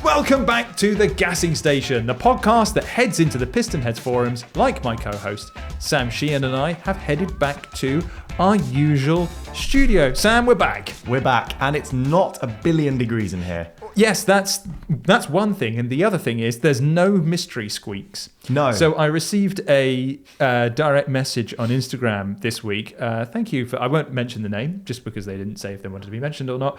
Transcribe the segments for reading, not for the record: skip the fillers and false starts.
Welcome back to The Gassing Station, the podcast that heads into the Piston Heads forums like my co-host Sam Sheehan and I have headed back to our usual studio. Sam, we're back. We're back, and it's not a billion degrees in here. Yes, that's one thing, and the other thing is there's no mystery squeaks. No. So I received a direct message on Instagram this week. Thank you for. I won't mention the name just because they didn't say if they wanted to be mentioned or not.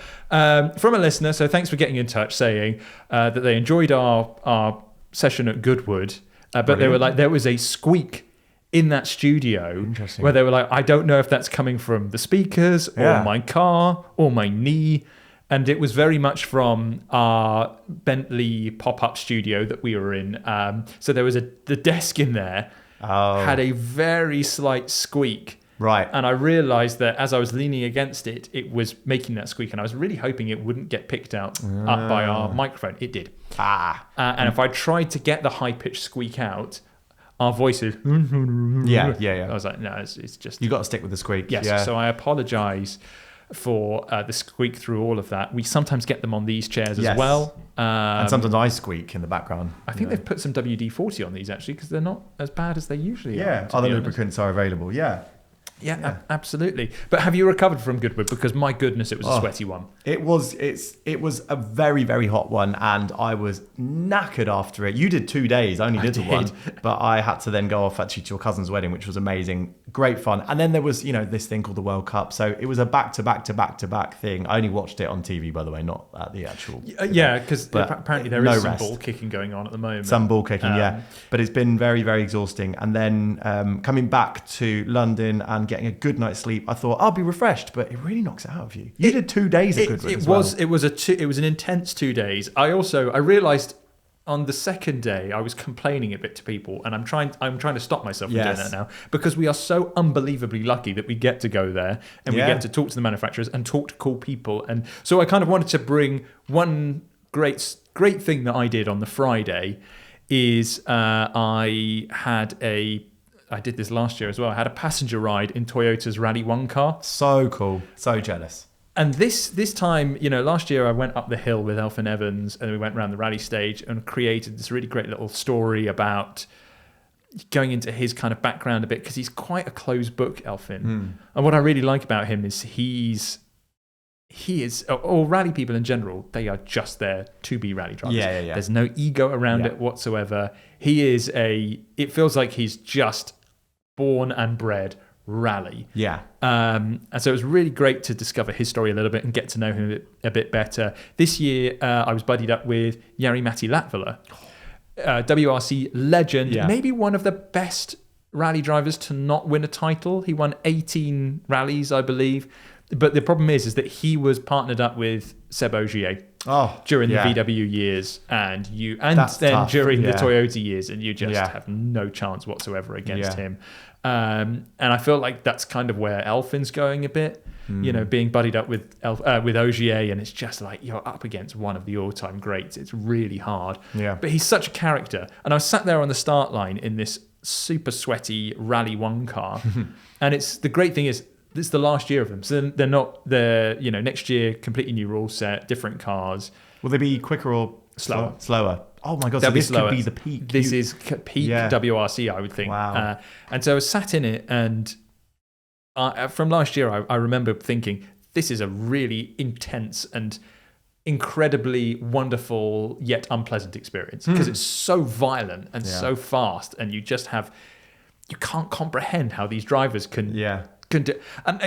From a listener. So thanks for getting in touch, saying that they enjoyed our session at Goodwood, but they were like there was a squeak in that studio where they were like, I don't know if that's coming from the speakers or my car or my knee. And it was very much from our Bentley pop-up studio that we were in. So there was the desk in there had a very slight squeak. Right. And I realized that as I was leaning against it, it was making that squeak. And I was really hoping it wouldn't get picked out up by our microphone. It did. And if I tried to get the high-pitched squeak out, our voices... Yeah. I was like, no, it's just... You got to stick with the squeak. Yes, yeah. So I apologize for the squeak through all of that. We sometimes get them on these chairs as well. And sometimes I squeak in the background. I think they've put some WD-40 on these actually because they're not as bad as they usually are. Yeah, other lubricants are available. Yeah, absolutely. But have you recovered from Goodwood? Because my goodness, it was a sweaty one. It was a very, very hot one, and I was knackered after it. You did 2 days, I only did the one, but I had to then go off actually to your cousin's wedding, which was amazing, great fun. And then there was, this thing called the World Cup, so it was a back-to-back thing. I only watched it on TV, by the way, not at the actual. Yeah, because apparently there is some ball kicking going on at the moment. Some ball kicking, but it's been very, very exhausting. And then coming back to London and getting a good night's sleep, I thought I'll be refreshed, but it really knocks it out of you. You did 2 days at Goodwood as well. It was an intense 2 days. I realized on the second day I was complaining a bit to people, and I'm trying to stop myself from doing that now because we are so unbelievably lucky that we get to go there and we get to talk to the manufacturers and talk to cool people. And so I kind of wanted to bring one great thing that I did on the Friday is I did this last year as well. I had a passenger ride in Toyota's Rally 1 car. So cool. So jealous. And this time, last year I went up the hill with Elfyn Evans and we went around the rally stage and created this really great little story about going into his kind of background a bit because he's quite a closed book, Elfyn. And what I really like about him is he is, or rally people in general, they are just there to be rally drivers. Yeah. There's no ego around it whatsoever. It feels like he's just born and bred rally. Yeah. And so it was really great to discover his story a little bit and get to know him a bit better. This year, I was buddied up with Jari-Matti Latvala, WRC legend, maybe one of the best rally drivers to not win a title. He won 18 rallies, I believe. But the problem is that he was partnered up with Seb Ogier during the VW years, and then tough. During the Toyota years, and you just have no chance whatsoever against him. And I feel like that's kind of where Elfyn's going a bit, being buddied up with Ogier, and it's just like you're up against one of the all-time greats. It's really hard. Yeah. But he's such a character, and I was sat there on the start line in this super sweaty Rally 1 car, and the great thing is. This is the last year of them, so they're next year completely new rule set, different cars. Will they be quicker or slower? Slower. Oh my god! They'll so this could be the peak. This is peak WRC, I would think. Wow. And so I was sat in it, and from last year, I remember thinking this is a really intense and incredibly wonderful yet unpleasant experience because it's so violent and so fast, and you can't comprehend how these drivers can do. And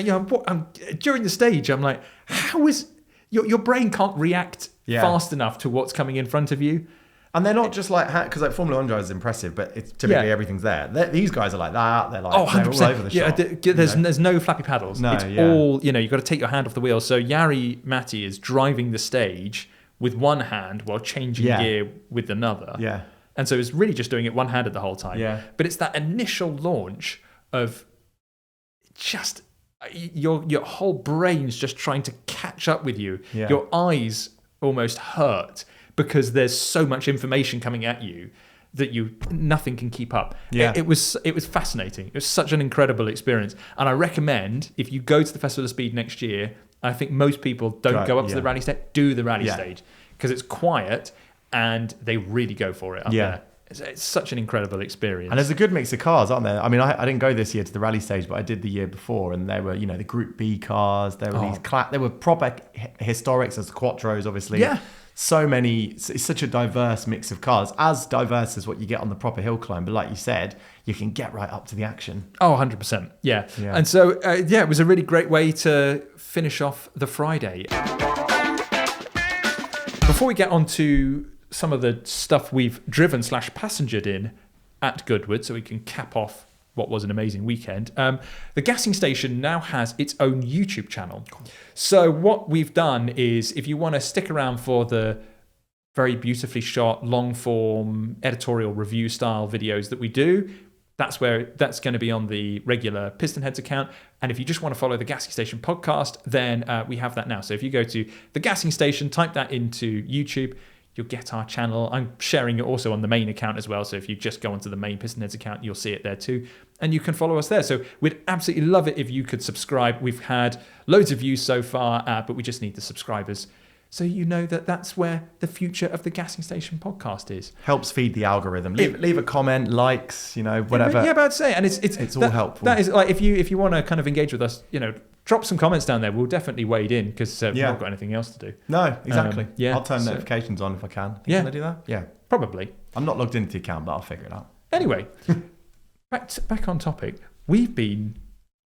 during the stage, I'm like, how is your brain can't react fast enough to what's coming in front of you? And they're not just like, because like Formula 1 drivers is impressive, but it's typically everything's there. These guys are like that. They're like, they're all over the shop. There's no flappy paddles. No, it's all, you've got to take your hand off the wheel. So Jari-Matti is driving the stage with one hand while changing gear with another. Yeah. And so it's really just doing it one-handed the whole time. Yeah. But it's that initial launch of just your whole brain's just trying to catch up with you. Yeah. Your eyes almost hurt because there's so much information coming at you that nothing can keep up. Yeah. It was fascinating. It was such an incredible experience. And I recommend if you go to the Festival of Speed next year, I think most people don't go up to the rally stage, do the rally stage because it's quiet and they really go for it up there. It's such an incredible experience. And there's a good mix of cars, aren't there? I mean, I didn't go this year to the rally stage, but I did the year before, and there were, the Group B cars. There were there were proper historics, as the Quattros, obviously. Yeah. So many. It's such a diverse mix of cars, as diverse as what you get on the proper hill climb. But like you said, you can get right up to the action. Oh, 100%. Yeah. And so, it was a really great way to finish off the Friday. Before we get on to some of the stuff we've driven / passengered in at Goodwood, so we can cap off what was an amazing weekend. The gassing station now has its own YouTube channel. So what we've done is, if you want to stick around for the very beautifully shot, long form, editorial review style videos that we do, that's going to be on the regular Pistonheads account. And if you just want to follow the Gassing Station podcast, then we have that now. So if you go to the Gassing Station, type that into YouTube, you'll get our channel. I'm sharing it also on the main account as well. So if you just go onto the main Pistonheads account, you'll see it there too. And you can follow us there. So we'd absolutely love it if you could subscribe. We've had loads of views so far, but we just need the subscribers. So you know that's where the future of the Gassing Station podcast is. Helps feed the algorithm. Leave a comment, likes, whatever. Yeah, about to say, and it's all helpful. That is like, if you want to kind of engage with us, drop some comments down there. We'll definitely wade in, because we've not got anything else to do. No, exactly. I'll turn notifications on if I can. Can I do that? Yeah, probably. I'm not logged into the account, but I'll figure it out. Anyway, back on topic. We've been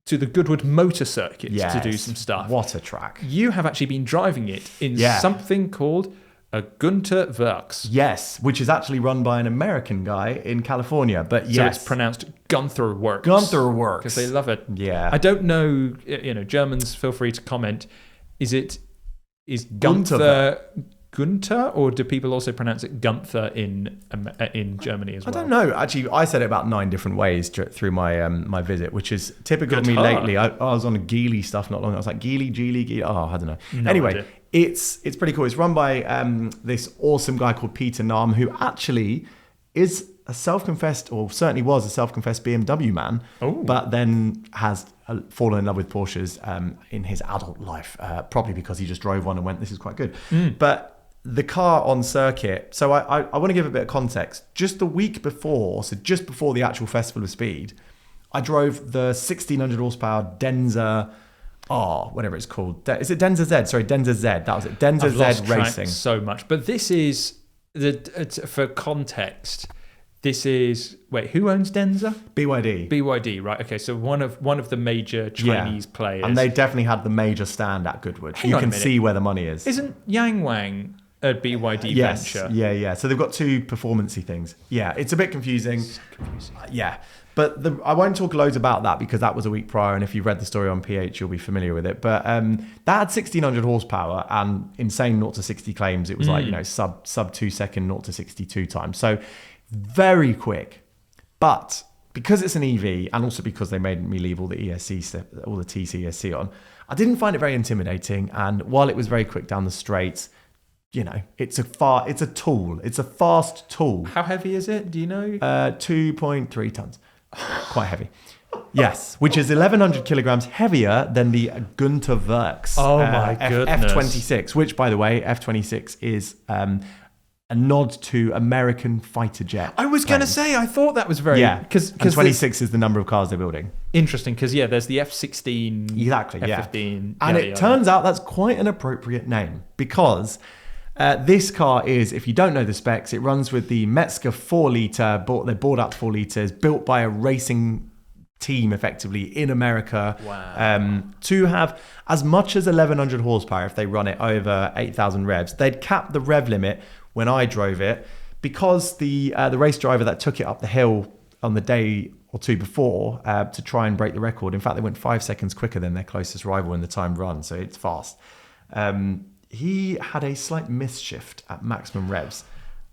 to the Goodwood motor circuit to do some stuff. What a track. You have actually been driving it in something called a Gunther Werks. Yes, which is actually run by an American guy in California. But So it's pronounced Gunther Werks. Gunther Werks. Because they love it. Yeah. I don't know, Germans, feel free to comment. Is Gunther Gunther, or do people also pronounce it Gunther in Germany as well? I don't know. Actually, I said it about 9 different ways through my my visit, which is typical of me lately. I was on a Geely stuff not long ago. I was like, Geely. Oh, I don't know. Anyway, it's pretty cool. It's run by this awesome guy called Peter Nahm, who actually is a self-confessed, or certainly was a self-confessed BMW man, but then has fallen in love with Porsches in his adult life, probably because he just drove one and went, this is quite good. But the car on circuit, so I want to give a bit of context. Just the week before, so just before the actual Festival of Speed, I drove the 1600 horsepower Denza whatever it's called. Is it Denza Z? Sorry, Denza Z. That was it. Denza I've lost Z track Racing. So much. But this is, for context, this is, who owns Denza? BYD. BYD, right. Okay, so one of the major Chinese players. And they definitely had the major stand at Goodwood. You can see where the money is. Isn't Yang Wang a BYD venture? Yeah. So they've got 2 performance-y things. Yeah, it's a bit confusing. Yeah. But I won't talk loads about that, because that was a week prior, and if you've read the story on PH, you'll be familiar with it. But that had 1600 horsepower and insane 0 to 60 claims. It was sub 2 second 0 to 62 times. So very quick. But because it's an EV, and also because they made me leave all the ESC stuff, all the TCSC on, I didn't find it very intimidating. And while it was very quick down the straights, it's a tool. It's a fast tool. How heavy is it? Do you know? 2.3 tons. Quite heavy. Yes, which is 1,100 kilograms heavier than the Gunther Werks F-26, which, by the way, F-26 is a nod to American fighter jet. I was going to say, I thought that was very... Yeah, because 26 is the number of cars they're building. Interesting, because, there's the F-16, exactly, F-15... And it turns out that's quite an appropriate name, because... this car is, if you don't know the specs, it runs with the Metzger 4-litre, they bought out 4 litres, built by a racing team, effectively, in America. Wow. To have as much as 1,100 horsepower if they run it over 8,000 revs. They'd capped the rev limit when I drove it, because the race driver that took it up the hill on the day or 2 before to try and break the record, in fact, they went 5 seconds quicker than their closest rival in the time run, so it's fast. He had a slight miss shift at maximum revs,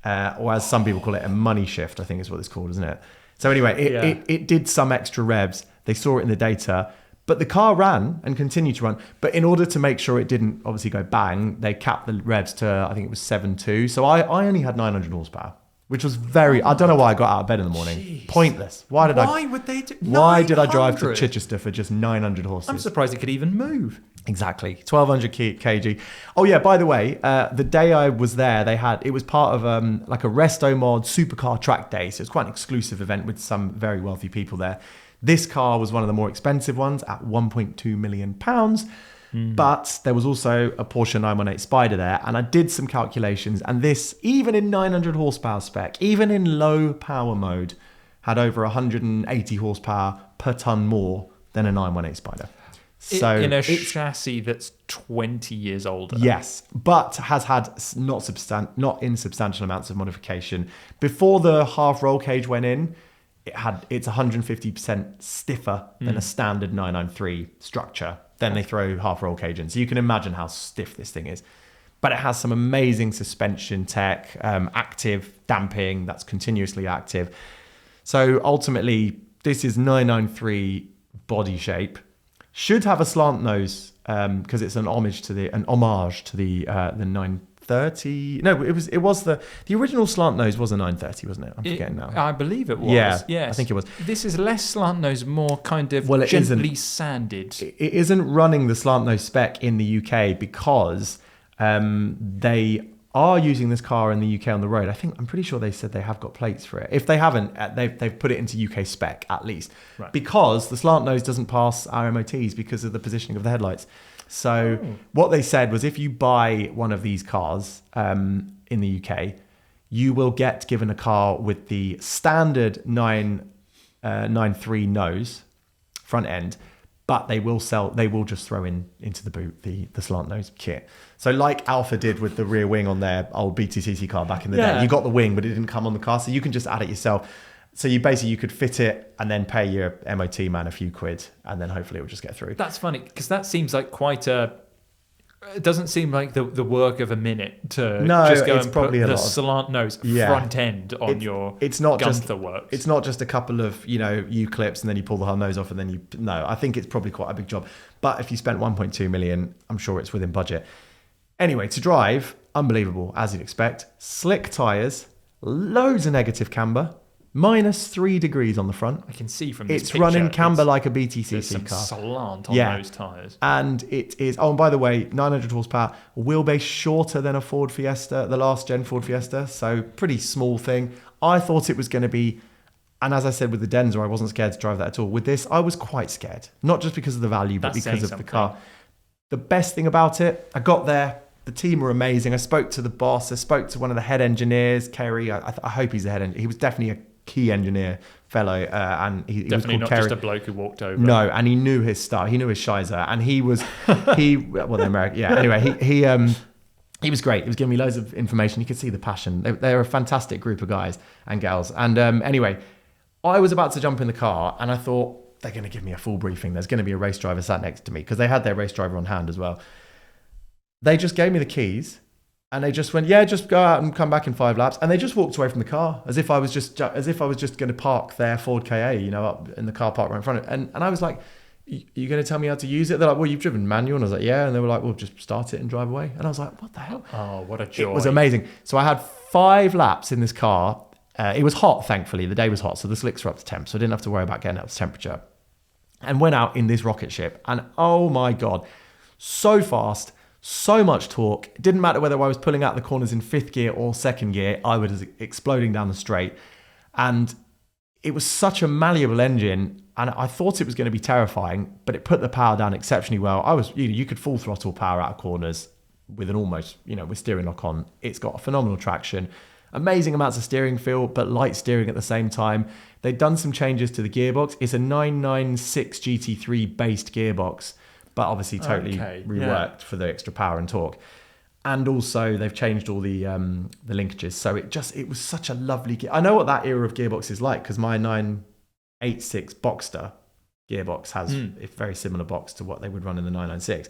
or as some people call it, a money shift, I think is what it's called, isn't it? So anyway, it did some extra revs. They saw it in the data, but the car ran and continued to run. But in order to make sure it didn't obviously go bang, they capped the revs to, I think it was 7.2. So I only had 900 horsepower. which was very. I don't know why I got out of bed in the morning. Jeez. Pointless. Why would they do? Why did I drive to Chichester for just 900 horses? I'm surprised it could even move. Exactly, 1200 kg. Oh yeah, by the way, the day I was there, it was part of like a Resto Mod supercar track day, so it's quite an exclusive event with some very wealthy people there. This car was one of the more expensive ones at £1.2 million. But there was also a Porsche 918 Spider there, and I did some calculations, and this, even in 900 horsepower spec, even in low power mode, had over 180 horsepower per ton more than a 918 Spider. So in a chassis that's 20 years older. Yes, but has had not insubstantial amounts of modification. Before the half roll cage went in, it's 150% stiffer than a standard 993 structure. Then they throw half roll cage in. So you can imagine how stiff this thing is. But it has some amazing suspension tech, active damping that's continuously active. So ultimately, this is 993 body shape. Should have a slant nose because it's an homage to the 930. No, it was the original slant nose was a 930, wasn't it? I'm forgetting now. I believe it was. Yeah, yes. I think it was. This is less slant nose, more kind of gently sanded. It isn't running the slant nose spec in the UK because they are using this car in the UK on the road. I'm pretty sure they said they have got plates for it. If they haven't, they've put it into UK spec at least, right. Because the slant nose doesn't pass our MOTs because of the positioning of the headlights. So what they said was if you buy one of these cars in the UK, you will get given a car with the standard 993 nose front end, but they will just throw into the boot the slant nose kit. So like Alfa did with the rear wing on their old BTCC car back in the day, you got the wing, but it didn't come on the car, so you can just add it yourself. So you could fit it and then pay your MOT man a few quid, and then hopefully it will just get through. That's funny because that seems like it doesn't seem like the work of a minute to just go and put the slant nose front end on your Gunther Werks. It's not just a couple of U-clips and then you pull the whole nose off and then I think it's probably quite a big job. But if you spent 1.2 million, I'm sure it's within budget. Anyway, to drive, unbelievable, as you'd expect. Slick tyres, loads of negative camber, -3 degrees on the front. I can see from this it's picture, running camber like a BTCC there's some car. Slant on those tyres. And it is, and by the way, 900 horsepower, wheelbase shorter than a Ford Fiesta, the last gen Ford Fiesta. So pretty small thing. I thought it was going to be, and as I said with the Denza, I wasn't scared to drive that at all. With this, I was quite scared. Not just because of the value, but because of the car. The best thing about it, I got there. The team were amazing. I spoke to the boss. I spoke to one of the head engineers, Kerry. I hope he's the head engineer. He was definitely a key engineer fellow, and he was called not Kerry. Just a bloke who walked over. No, and he knew his stuff. He knew his shizer, and he was they're American. Yeah. Anyway, he was great. He was giving me loads of information. You could see the passion. They're a fantastic group of guys and gals. And anyway, I was about to jump in the car, and I thought they're going to give me a full briefing. There's going to be a race driver sat next to me because they had their race driver on hand as well. They just gave me the keys. And they just went, just go out and come back in 5 laps. And they just walked away from the car as if I was just going to park their Ford KA, up in the car park right in front of it. And I was like, you going to tell me how to use it? They're like, well, you've driven manual. And I was like, yeah. And they were like, well, just start it and drive away. And I was like, what the hell? Oh, what a joy. It was amazing. So I had 5 laps in this car. It was hot, thankfully. The day was hot. So the slicks were up to temp. So I didn't have to worry about getting up to temperature. And went out in this rocket ship. And oh my God, so fast. So much torque. It didn't matter whether I was pulling out the corners in 5th gear or 2nd gear. I was exploding down the straight. And it was such a malleable engine. And I thought it was going to be terrifying, but it put the power down exceptionally well. You could full throttle power out of corners with an almost, with steering lock on. It's got phenomenal traction. Amazing amounts of steering feel, but light steering at the same time. They'd done some changes to the gearbox. It's a 996 GT3 based gearbox, but obviously totally reworked for the extra power and torque. And also they've changed all the linkages. So it was such a lovely gear. I know what that era of gearbox is like because my 986 Boxster gearbox has a very similar box to what they would run in the 996.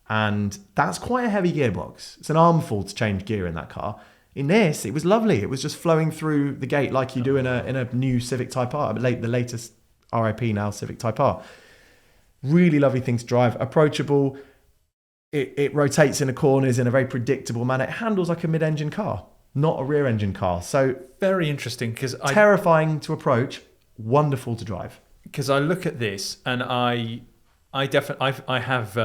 And that's quite a heavy gearbox. It's an armful to change gear in that car. In this, it was lovely. It was just flowing through the gate like you do in a new Civic Type R, the latest RIP now Civic Type R. Really lovely thing to drive, approachable. It rotates in the corners in a very predictable manner. It handles like a mid-engine car. not a rear engine car. So Very interesting, because terrifying to approach, wonderful to drive. Because I look at this and I have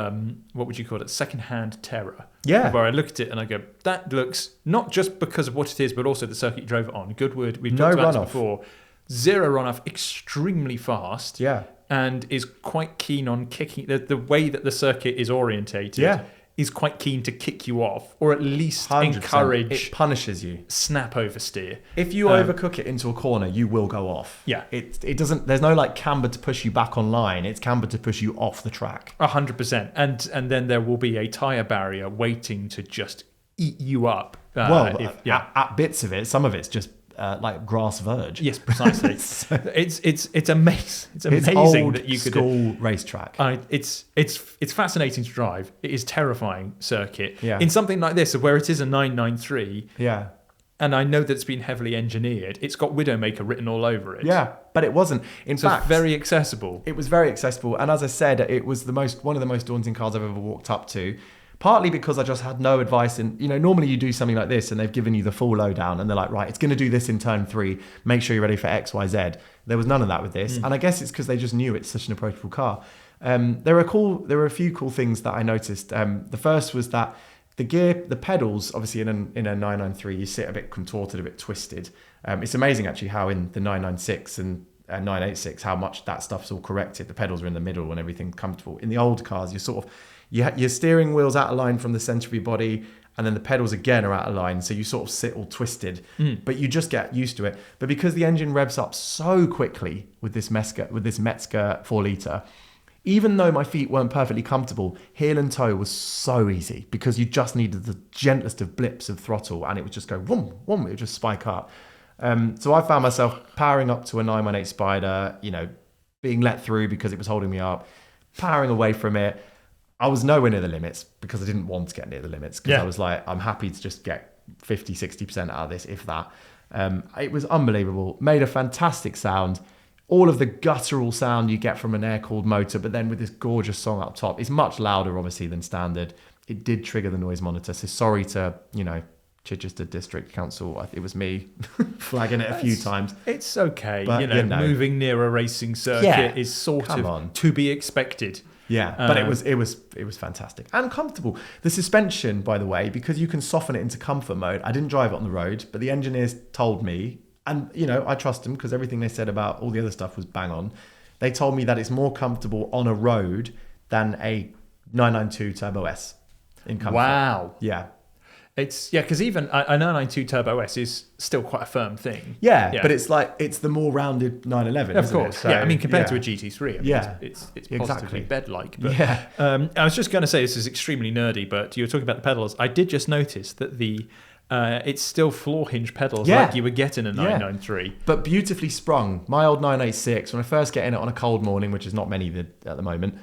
what would you call it? Secondhand terror. Yeah. Where I look at it and I go, that looks, not just because of what it is, but also the circuit you drove it on. Goodwood, we've No talked about runoff. this before. Zero runoff, extremely fast. Yeah. And is quite keen on kicking the way that the circuit is orientated. Yeah. Is quite keen to kick you off, or at least 100%. encourage It punishes you. snap oversteer. If you overcook it into a corner, you will go off. Yeah. It doesn't. There's no like camber to push you back on line. It's camber to push you off the track. 100%, and then there will be a tyre barrier waiting to just eat you up. At bits of it, some of it's just like grass verge. Yes, precisely. It's amazing. It's amazing old that you could school racetrack. It's fascinating to drive. It is terrifying circuit. Yeah. In something like this, where it is a 993. Yeah. And I know that it's been heavily engineered. It's got Widowmaker written all over it. Yeah, but it wasn't. In So fact, it's very accessible. it was very accessible, and as I said, it was one of the most daunting cars I've ever walked up to. Partly because I just had no advice in, normally you do something like this and they've given you the full lowdown and they're like, right, it's going to do this in turn 3. Make sure you're ready for X, Y, Z. There was none of that with this. And I guess it's because they just knew it's such an approachable car. There were a few cool things that I noticed. The first was that the pedals, obviously in a 993, you sit a bit contorted, a bit twisted. It's amazing actually how in the 996 and 986, how much that stuff's all corrected. The pedals are in the middle and everything's comfortable. In the old cars, you're sort of, your steering wheel's out of line from the centre of your body, and then the pedals again are out of line, so you sort of sit all twisted. But you just get used to it. But because the engine revs up so quickly with this Metzger 4 litre, even though my feet weren't perfectly comfortable, heel and toe was so easy because you just needed the gentlest of blips of throttle, and it would just go whoom, whoom, it would just spike up. So I found myself powering up to a 918 Spider, being let through because it was holding me up, powering away from it. I was nowhere near the limits because I didn't want to get near the limits because I was like, I'm happy to just get 50, 60% out of this, if that. It was unbelievable. Made a fantastic sound. All of the guttural sound you get from an air-cooled motor, but then with this gorgeous song up top. It's much louder, obviously, than standard. It did trigger the noise monitor. So sorry to, Chichester District Council. It was me flagging it a few times. It's okay. But, moving near a racing circuit is sort of to be expected. Yeah, but it was fantastic and comfortable. The suspension, by the way, because you can soften it into comfort mode. I didn't drive it on the road, but the engineers told me, and I trust them because everything they said about all the other stuff was bang on. They told me that it's more comfortable on a road than a 992 Turbo S in comfort. Wow. Yeah. It's because even a 992 Turbo S is still quite a firm thing. Yeah, but it's the more rounded 911. Of course, So, compared to a GT3, it's positively exactly. bed-like. But, I was just going to say this is extremely nerdy, but you were talking about the pedals. I did just notice that it's still floor hinge pedals like you would get in a 993, but beautifully sprung. My old 986, when I first get in it on a cold morning, which is not many at the moment,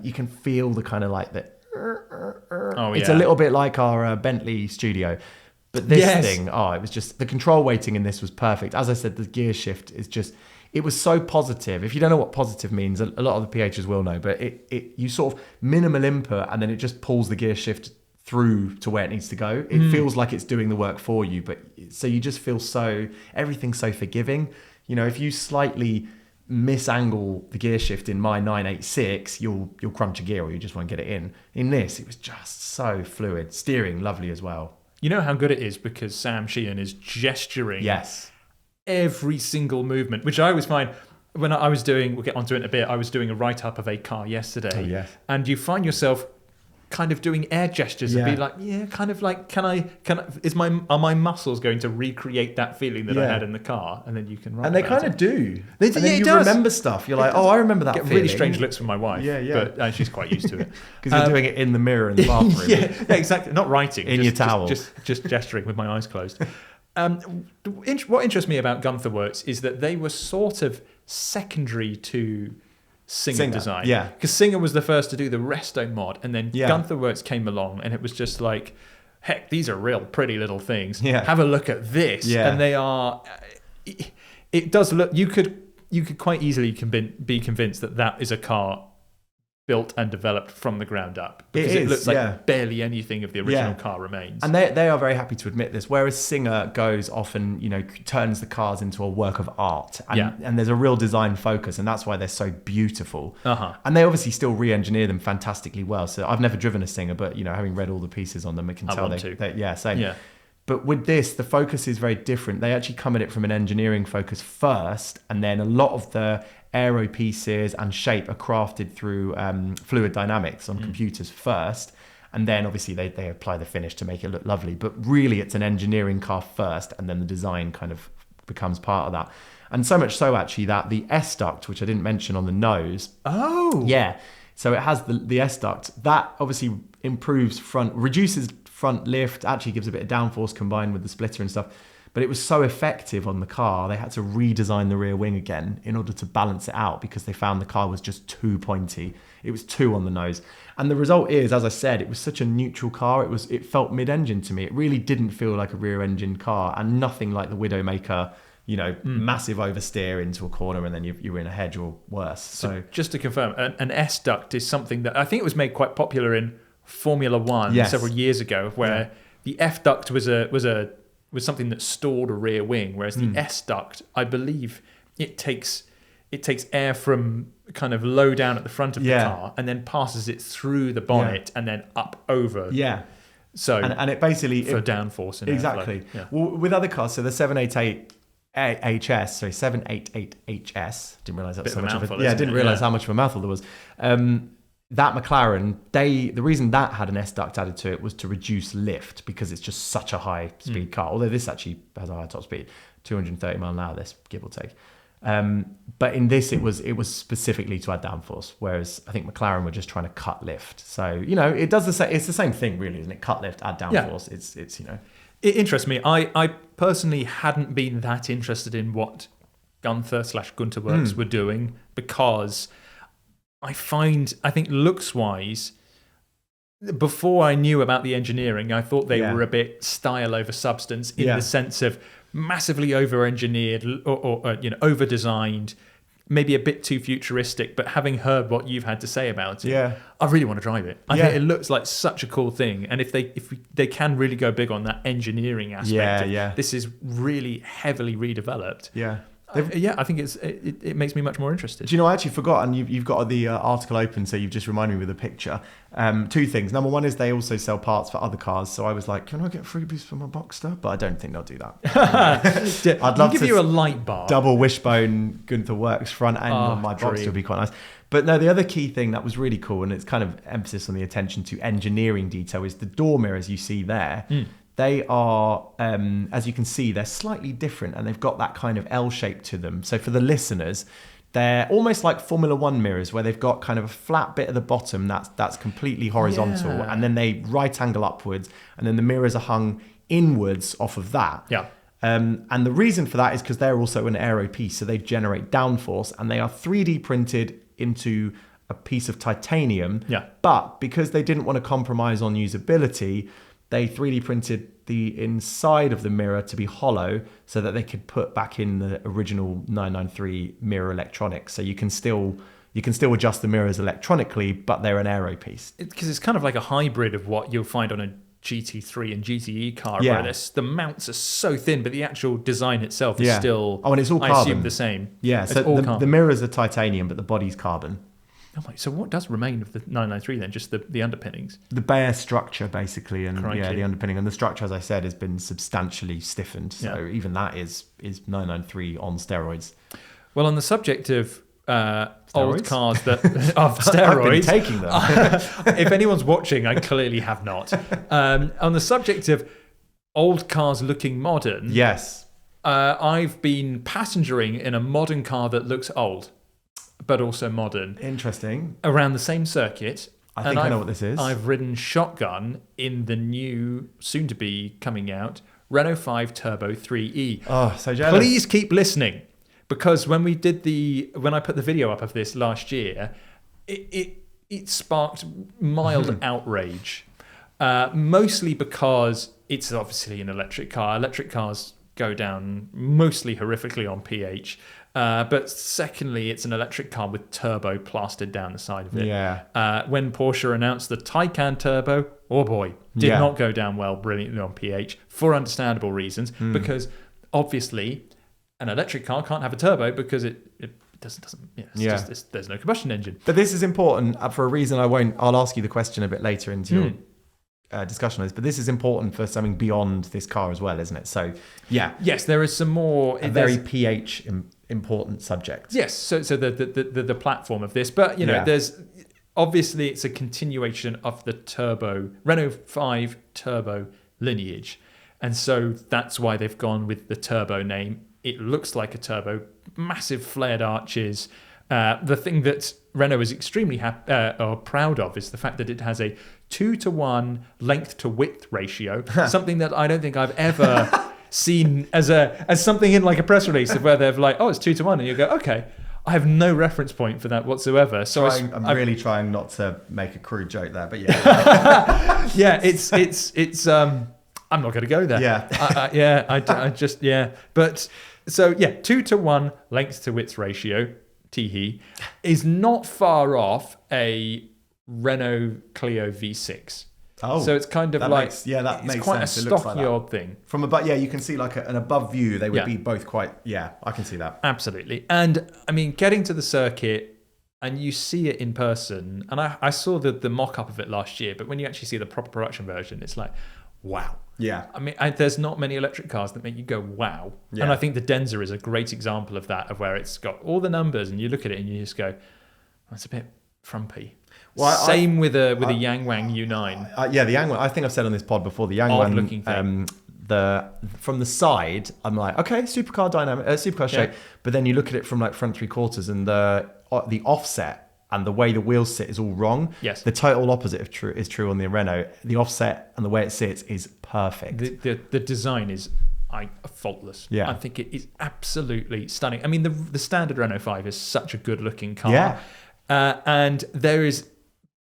you can feel the kind of like the. It's a little bit like our Bentley Studio, but this thing, it was just the control weighting in this was perfect. As I said, the gear shift is just, it was so positive. If you don't know what positive means, a lot of the PHs will know, but you sort of minimal input and then it just pulls the gear shift through to where it needs to go. It feels like it's doing the work for you, but so you just feel everything's so forgiving. If you slightly misangle the gear shift in my 986, you'll crunch a gear or you just won't get it in. In this, it was just so fluid. Steering, lovely as well. You know how good it is because Sam Sheehan is gesturing every single movement, which I always find when I was doing, we'll get onto it in a bit, I was doing a write-up of a car yesterday, and you find yourself kind of doing air gestures and be like, kind of like, are my muscles going to recreate that feeling that I had in the car? And then you can write. And they kind of do. And then you remember stuff. You're like, I remember that feeling. Really strange looks from my wife. But she's quite used to it. Because you're doing it in the mirror in the bathroom. yeah, exactly. Not writing. In your towel. Just gesturing with my eyes closed. What interests me about Gunther Werks is that they were sort of secondary to Singer design. Yeah. Because Singer was the first to do the Resto mod, and then Gunther Werks came along, and it was just like, heck, these are real pretty little things. Yeah. Have a look at this. Yeah. And they are, it does look, you could quite easily be convinced that is a car built and developed from the ground up, It because it is, looks like barely anything of the original car remains. And they are very happy to admit this, whereas Singer goes often, turns the cars into a work of art, and there's a real design focus, and that's why they're so beautiful. And they obviously still re-engineer them fantastically well. So I've never driven a Singer, but having read all the pieces on them, I can tell same. Yeah. But with this, the focus is very different. They actually come at it from an engineering focus first, and then a lot of the aero pieces and shape are crafted through fluid dynamics on computers first, and then obviously they apply the finish to make it look lovely. But really, it's an engineering car first, and then the design kind of becomes part of that. And so much so, actually, that the S-duct, which I didn't mention on the nose. Oh. Yeah. So it has the S-duct. That obviously reduces front lift, actually gives a bit of downforce combined with the splitter and stuff. But it was so effective on the car, they had to redesign the rear wing again in order to balance it out, because they found the car was just too pointy. It was too on the nose. And the result is, as I said, it was such a neutral car. It felt mid-engine to me. It really didn't feel like a rear-engine car, and nothing like the Widowmaker, massive oversteer into a corner and then you're in a hedge or worse. So just to confirm, an S-duct is something that I think it was made quite popular in Formula One several years ago, where the F-duct was something that stored a rear wing, whereas the S-duct, I believe, it takes air from kind of low down at the front of the car and then passes it through the bonnet and then up over. Yeah. So and it basically for downforce and exactly. Yeah. Well, with other cars, so the 788 HS, didn't realize that was so much of a didn't realize how much of a mouthful there was. That McLaren, the reason that had an S-duct added to it was to reduce lift, because it's just such a high speed car. Although this actually has a high top speed, 230 mile an hour, this give or take. But in this, it was specifically to add downforce, whereas I think McLaren were just trying to cut lift. So it does it's the same thing, really, isn't it? Cut lift, add downforce. Yeah. It's It interests me. I personally hadn't been that interested in what Gunther Werks were doing, because I think looks-wise, before I knew about the engineering, I thought they were a bit style over substance, in the sense of massively over-engineered or over-designed, maybe a bit too futuristic. But having heard what you've had to say about it, I really want to drive it. I think it looks like such a cool thing, and if they can really go big on that engineering aspect, this is really heavily redeveloped. I think it makes me much more interested. Do you know, I actually forgot, and you've got the article open, so you've just reminded me with a picture. Two things. Number one is they also sell parts for other cars, so I was like, can I get freebies for my Boxster? But I don't think they'll do that. I'd love to give you a light bar. Double wishbone Gunther Werks front end on my Boxster would be quite nice. But no, the other key thing that was really cool, and it's kind of emphasis on the attention to engineering detail, is the door mirrors you see there. They are, as you can see, they're slightly different, and they've got that kind of L shape to them. So for the listeners, they're almost like Formula One mirrors, where they've got kind of a flat bit at the bottom that's completely horizontal, and then they right angle upwards, and then the mirrors are hung inwards off of that. And the reason for that is because they're also an aero piece, so they generate downforce, and they are 3D printed into a piece of titanium. But because they didn't want to compromise on usability, they 3D printed the inside of the mirror to be hollow, so that they could put back in the original 993 mirror electronics. So you can still adjust the mirrors electronically, but they're an aero piece. Because it's kind of like a hybrid of what you'll find on a GT3 and GTE car, where the mounts are so thin, but the actual design itself is still, and it's all carbon. I assume, the same. So the mirrors are titanium, but the body's carbon. Oh my, so what does remain of the 993 then? Just the underpinnings? The bare structure, basically, and the underpinning. And the structure, as I said, has been substantially stiffened. So even that is 993 on steroids. Well, on the subject of old cars that of steroids, I've been taking them. If anyone's watching, I clearly have not. On the subject of old cars looking modern, I've been passengering in a modern car that looks old, but also modern. Interesting. Around the same circuit. I think I know what this is. I've ridden shotgun in the new, soon to be coming out, Renault 5 Turbo 3E. Oh, so jealous. Please keep listening, because when I put the video up of this last year, it sparked mild outrage. Mostly because it's obviously an electric car. Electric cars go down mostly horrifically on pH. But secondly, it's an electric car with turbo plastered down the side of it. Yeah. When Porsche announced the Taycan turbo, oh boy, did not go down well brilliantly on pH for understandable reasons, because obviously an electric car can't have a turbo because it doesn't just, there's no combustion engine. But this is important for a reason I'll ask you the question a bit later into your discussion on this, but this is important for something beyond this car as well, isn't it? So yes, there is some more very pH important subject. Yes, so the platform of this, but there's obviously it's a continuation of the turbo Renault 5 turbo lineage, and so that's why they've gone with the turbo name. It looks like a turbo, massive flared arches. The thing that Renault is extremely proud of is the fact that it has a 2-to-1 length to width ratio, something that I don't think I've ever seen as something in like a press release where they're like, oh, it's 2-to-1, and you go, okay, I have no reference point for that whatsoever. So I'm really trying not to make a crude joke there, but yeah, yeah, it's I'm not going to go there. But so 2-to-1 length to width ratio, THE, is not far off a Renault Clio V6. Oh, so it's kind of makes sense. It's quite a stocky odd thing. From above, you can see like an above view. They would be both quite. Yeah, I can see that. Absolutely. And I mean, getting to the circuit and you see it in person, and I saw the mock-up of it last year, but when you actually see the proper production version, it's like, wow. Yeah. I mean, there's not many electric cars that make you go, wow. Yeah. And I think the Denza is a great example of that, of where it's got all the numbers and you look at it and you just go, that's a bit frumpy. Well, Same with a Yangwang U9. The Yangwang, I think I've said on this pod before, the Yangwang looking thing. From the side, I'm like, okay, supercar shape. But then you look at it from like front three quarters and the offset and the way the wheels sit is all wrong. Yes. The total opposite is true on the Renault. The offset and the way it sits is perfect. The design is faultless. Yeah. I think it is absolutely stunning. I mean, the standard Renault 5 is such a good looking car. Yeah. And there is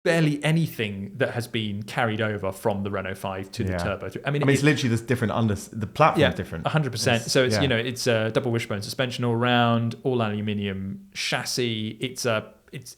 barely anything that has been carried over from the Renault 5 to the Turbo. I mean, it's literally this different the platform is different. 100%. So it's it's a double wishbone suspension all round, all aluminium chassis. It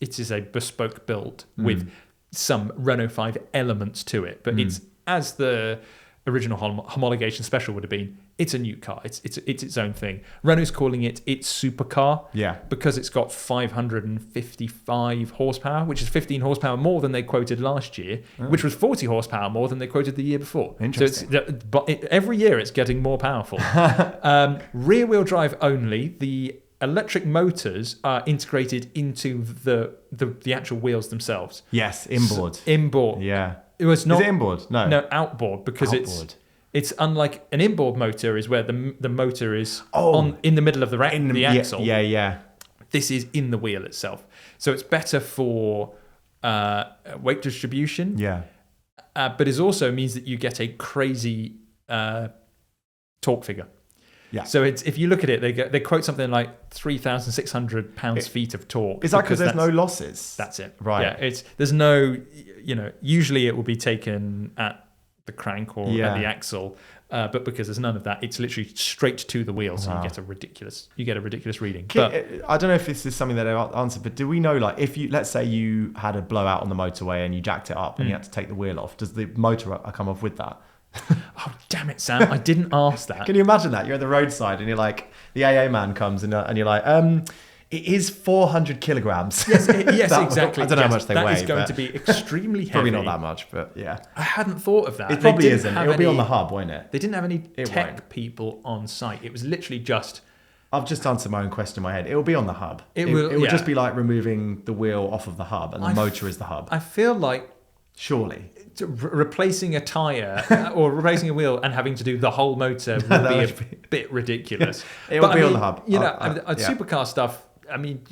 is a bespoke build with some Renault 5 elements to it, but it's as the original homologation special would have been. It's a new car. It's its own thing. Renault's calling it its supercar. Yeah. Because it's got 555 horsepower, which is 15 horsepower more than they quoted last year, which was 40 horsepower more than they quoted the year before. Interesting. So every year it's getting more powerful. Rear-wheel drive only. The electric motors are integrated into the actual wheels themselves. Yes, inboard. Inboard. Yeah. It was not. Is it inboard? No, outboard, because it's unlike an inboard motor is where the motor is in the middle of the axle. Yeah. This is in the wheel itself, so it's better for weight distribution. Yeah, but it also means that you get a crazy torque figure. Yeah. So if you look at it, they quote something like 3,600 pounds-feet of torque. Is that because there's no losses? That's it. Right. Yeah. There's no, usually it will be taken at the crank or at the axle, but because there's none of that, it's literally straight to the wheel. So you get a ridiculous reading. I don't know if this is something that I answered, but do we know, like, if let's say you had a blowout on the motorway and you jacked it up and you had to take the wheel off, does the motor come off with that? Oh, damn it, Sam. I didn't ask that. Can you imagine that? You're at the roadside and you're like, the AA man comes and you're like, it is 400 kilograms. Yes, exactly. I don't know how much they weigh. That is going to be extremely heavy. Probably not that much, but yeah. I hadn't thought of that. It probably isn't. It'll be on the hub, won't it? They didn't have any tech people on site. It was literally just... I've just answered my own question in my head. It will be on the hub. It will just be like removing the wheel off of the hub and the motor is the hub. I feel like... Surely. Replacing a tyre or replacing a wheel and having to do the whole motor would be a bit ridiculous. It will be on the hub. Supercar stuff, I mean,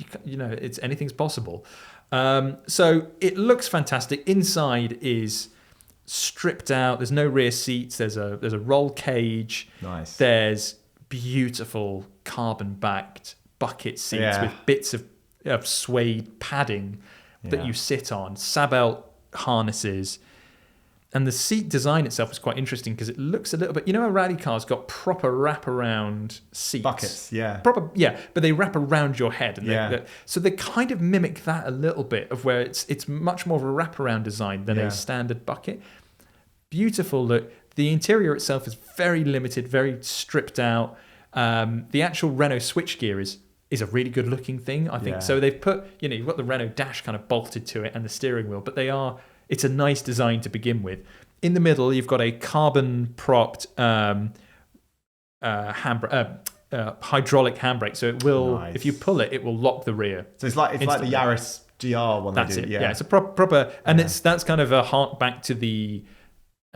anything's possible. So it looks fantastic. Inside is stripped out. There's no rear seats. There's a roll cage. Nice. There's beautiful carbon-backed bucket seats with bits of suede padding that you sit on. Sabelt harnesses. And the seat design itself is quite interesting because it looks a little bit, a rally car's got proper wraparound seats. Buckets, yeah. Proper, yeah, but they wrap around your head. And so they kind of mimic that a little bit of where it's much more of a wraparound design than a standard bucket. Beautiful look. The interior itself is very limited, very stripped out. The actual Renault switchgear is a really good looking thing, I think. So they've put, you've got the Renault dash kind of bolted to it and the steering wheel, but it's a nice design to begin with. In the middle, you've got a carbon-propped hydraulic handbrake. So it will, if you pull it, it will lock the rear. So it's like the Yaris GR one. That's they do. it. Yeah, it's a proper, and that's kind of a hark back to the,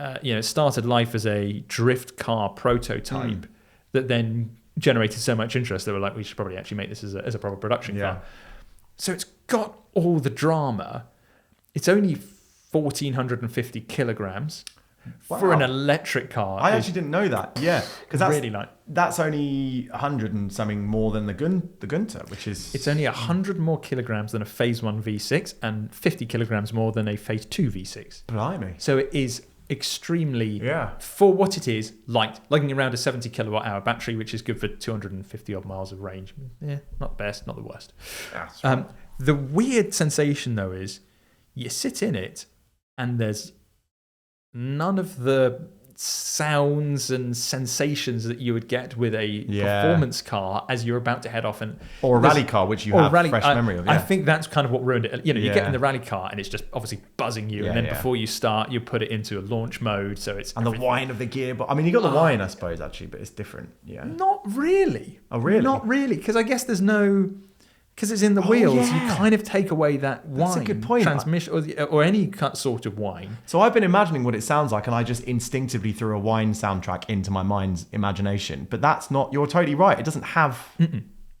it started life as a drift car prototype that then generated so much interest. They were like, we should probably actually make this as a proper production car. So it's got all the drama. It's only 1,450 kilograms for an electric car. I actually didn't know that. Yeah, because that's only 100 and something more than the Gunther, which is... It's only 100 more kilograms than a Phase 1 V6 and 50 kilograms more than a Phase 2 V6. Blimey. So it is extremely, for what it is, light, lugging around a 70 kilowatt hour battery, which is good for 250 odd miles of range. Yeah, not best, not the worst. The weird sensation though is you sit in it and there's none of the sounds and sensations that you would get with a performance car as you're about to head off, or a rally car, which you have fresh memory of. I think that's kind of what ruined it. You get in the rally car and it's just obviously buzzing you, and then before you start, you put it into a launch mode, so it's the whine of the gear. But I mean, you got the whine, I suppose, actually, but it's different. Yeah, not really. Oh, really? Not really, because I guess there's no. Because it's in the wheels, you kind of take away that whine. That's a good point. Transmission or any sort of whine. So I've been imagining what it sounds like, and I just instinctively threw a whine soundtrack into my mind's imagination. But that's not. You're totally right. It doesn't have a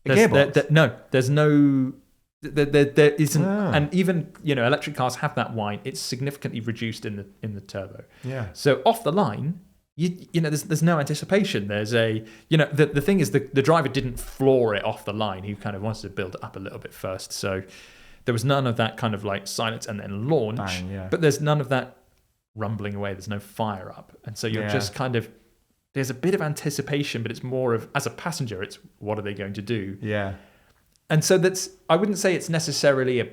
gearbox. No, there's no. There isn't, and even electric cars have that whine. It's significantly reduced in the turbo. Yeah. So off the line. There's no anticipation. There's the thing is the driver didn't floor it off the line. He kind of wanted to build it up a little bit first. So there was none of that kind of like silence and then launch. Bang, but there's none of that rumbling away. There's no fire up. And so you're just kind of, there's a bit of anticipation, but it's more of, as a passenger, it's what are they going to do? Yeah. And so I wouldn't say it's necessarily a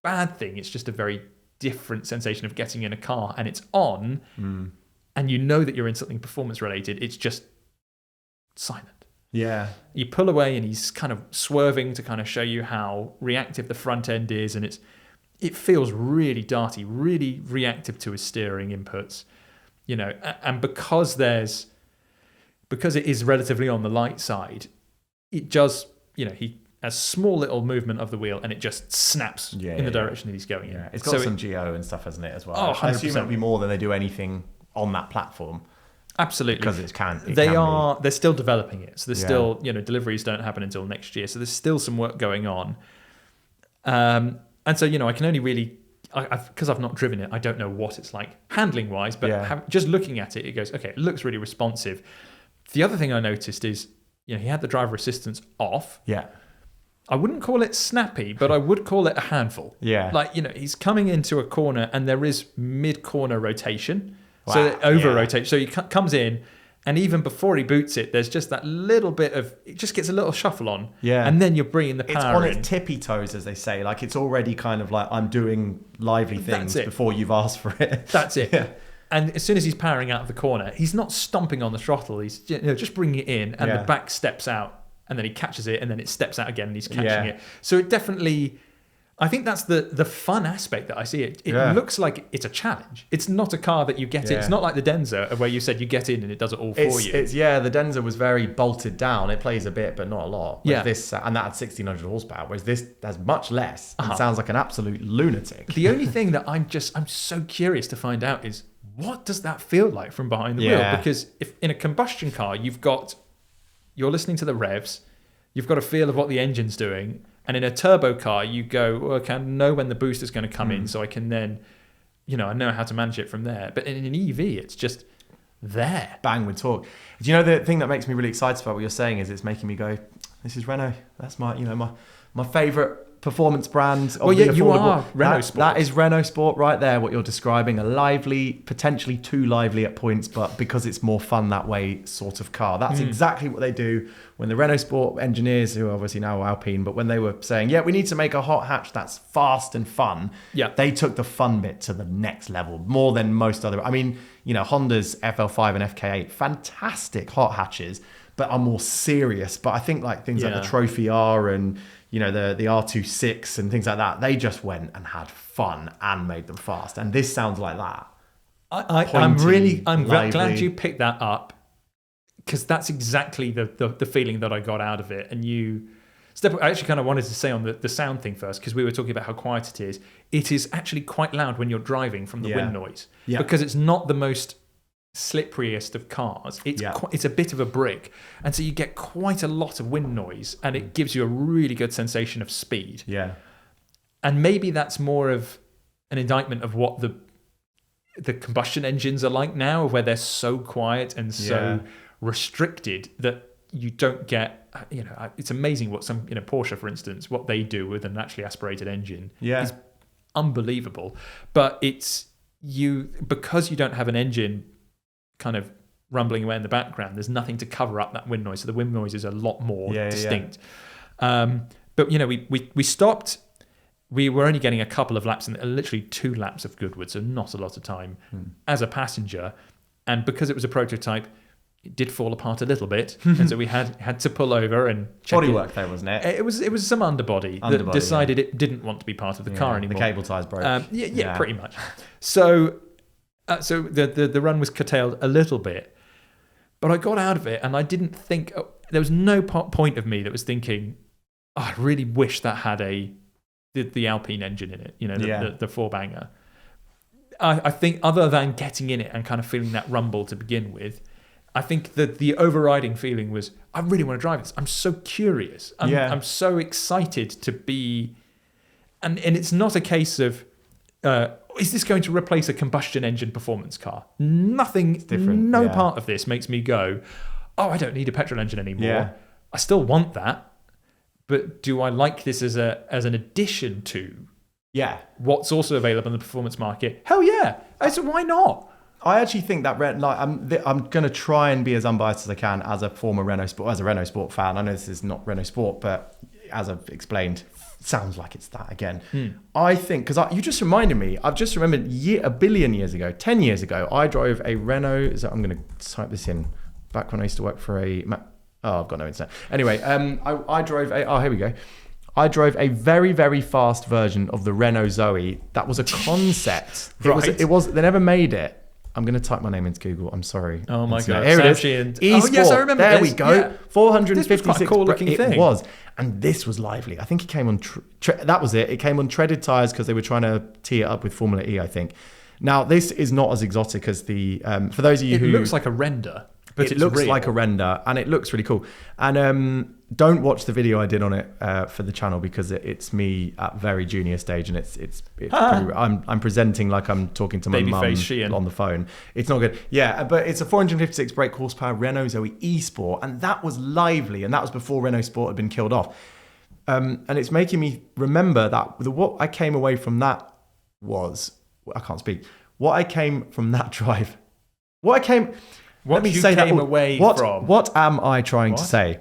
bad thing. It's just a very different sensation of getting in a car and it's on. And you know that you're in something performance related. It's just silent. Yeah. You pull away and he's kind of swerving to kind of show you how reactive the front end is. And it feels really darty, really reactive to his steering inputs. And because it is relatively on the light side, it just, he has a small little movement of the wheel and it just snaps in the direction that he's going in. It's got some geo and stuff, hasn't it, as well? Oh, 100%. I assume it'll be more than they do anything on that platform. Absolutely. Because they're still developing it. So there's still, deliveries don't happen until next year. So there's still some work going on. And so, I can only really, because I've not driven it, I don't know what it's like handling wise, but just looking at it, it goes, okay, it looks really responsive. The other thing I noticed is, he had the driver assistance off. Yeah. I wouldn't call it snappy, but I would call it a handful. Yeah. Like, he's coming into a corner and there is mid-corner rotation. Wow. So it over-rotates. So he comes in and even before he boots it, there's just that little bit of, it just gets a little shuffle on. Yeah. And then you're bringing the power in. It's on its tippy toes, as they say. Like, it's already kind of like, I'm doing lively things before you've asked for it. That's it. Yeah. And as soon as he's powering out of the corner, he's not stomping on the throttle. He's just bringing it in and the back steps out. And then he catches it, and then it steps out again, and he's catching it. So it definitely, I think that's the fun aspect that I see. It looks like it's a challenge. It's not a car that you get in. It's not like the Denza, where you said you get in and it does it all for you. The Denza was very bolted down. It plays a bit, but not a lot. This, and that had 1,600 horsepower, whereas this has much less and sounds like an absolute lunatic. The only thing that I'm so curious to find out is, what does that feel like from behind the wheel? Because if in a combustion car, you're listening to the revs, you've got a feel of what the engine's doing, and in a turbo car, you go, okay, I know when the boost is going to come in, so I can then, I know how to manage it from there. But in an EV, it's just there. Bang with torque. Do you know the thing that makes me really excited about what you're saying is it's making me go, this is Renault. That's my, my favourite performance brand. Of well, the yeah, you affordable. are Renault Sport. That is Renault Sport right there. What you're describing, a lively, potentially too lively at points, but because it's more fun that way, sort of car. That's exactly what they do. When the Renault Sport engineers, who are obviously now Alpine, but when they were saying, yeah, we need to make a hot hatch that's fast and fun, they took the fun bit to the next level, more than most other. I mean, you know, Honda's FL5 and FK8, fantastic hot hatches, but are more serious. But I think like things like the Trophy R and, you know, the R26 and things like that, they just went and had fun and made them fast. And this sounds like that. I'm glad you picked that up, because that's exactly the feeling that I got out of it. And I actually kind of wanted to say on the sound thing first, because we were talking about how quiet it is. It is actually quite loud when you're driving from the wind noise, because it's not the most slipperiest of cars. It's a bit of a brick, and so you get quite a lot of wind noise, and it gives you a really good sensation of speed. And maybe that's more of an indictment of what the combustion engines are like now, where they're so quiet and so restricted that you don't get, you know, it's amazing what some, you know, Porsche, for instance, what they do with a naturally aspirated engine is unbelievable. But it's because you don't have an engine kind of rumbling away in the background, there's nothing to cover up that wind noise, so the wind noise is a lot more distinct. But you know, we stopped. We were only getting a couple of laps, and literally 2 laps of Goodwood, so not a lot of time as a passenger. And because it was a prototype, it did fall apart a little bit, and so we had to pull over and check bodywork though, wasn't it? It was some underbody that decided it didn't want to be part of the car anymore. The cable ties broke. Pretty much. So the run was curtailed a little bit, but I got out of it, and I didn't think there was no point of me that was thinking, oh, I really wish that had the Alpine engine in it, you know, the 4-banger. I think other than getting in it and kind of feeling that rumble to begin with, I think that the overriding feeling was, I really want to drive this. I'm so curious. I'm so excited to be... And it's not a case of, is this going to replace a combustion engine performance car? Nothing, no part of this makes me go, oh, I don't need a petrol engine anymore. I still want that. But do I like this as an addition to what's also available in the performance market? Hell yeah. So why not? I actually think that I'm going to try and be as unbiased as I can as a former Renault Sport fan. I know this is not Renault Sport, but as I've explained, sounds like it's that again. I think, because you just reminded me, I've just remembered a billion years ago, 10 years ago, I drove a Renault. I'm going to type this in. Back when I used to work for I've got no internet. Anyway, I drove here we go. I drove a very, very fast version of the Renault Zoe. That was a concept. It was. They never made it. I'm going to type my name into Google. I'm sorry. Oh my God. Here it is. E-Sport. Yes, I remember there this. we go. Yeah. 456. This was quite a cool looking thing. It was. And this was lively. I think it came on... that was it. It came on treaded tyres because they were trying to tee it up with Formula E, I think. Now, this is not as exotic as the... for those of you who... It looks like a render. But it looks like a render, and it looks really cool. And don't watch the video I did on it for the channel, because it's me at very junior stage, and it's pretty, I'm presenting like I'm talking to my mum on the phone. It's not good. Yeah, but it's a 456 brake horsepower Renault Zoe E-Sport, and that was lively, and that was before Renault Sport had been killed off. And it's making me remember that what I came away from that was... I can't speak. What I came from that drive... What am I trying to say?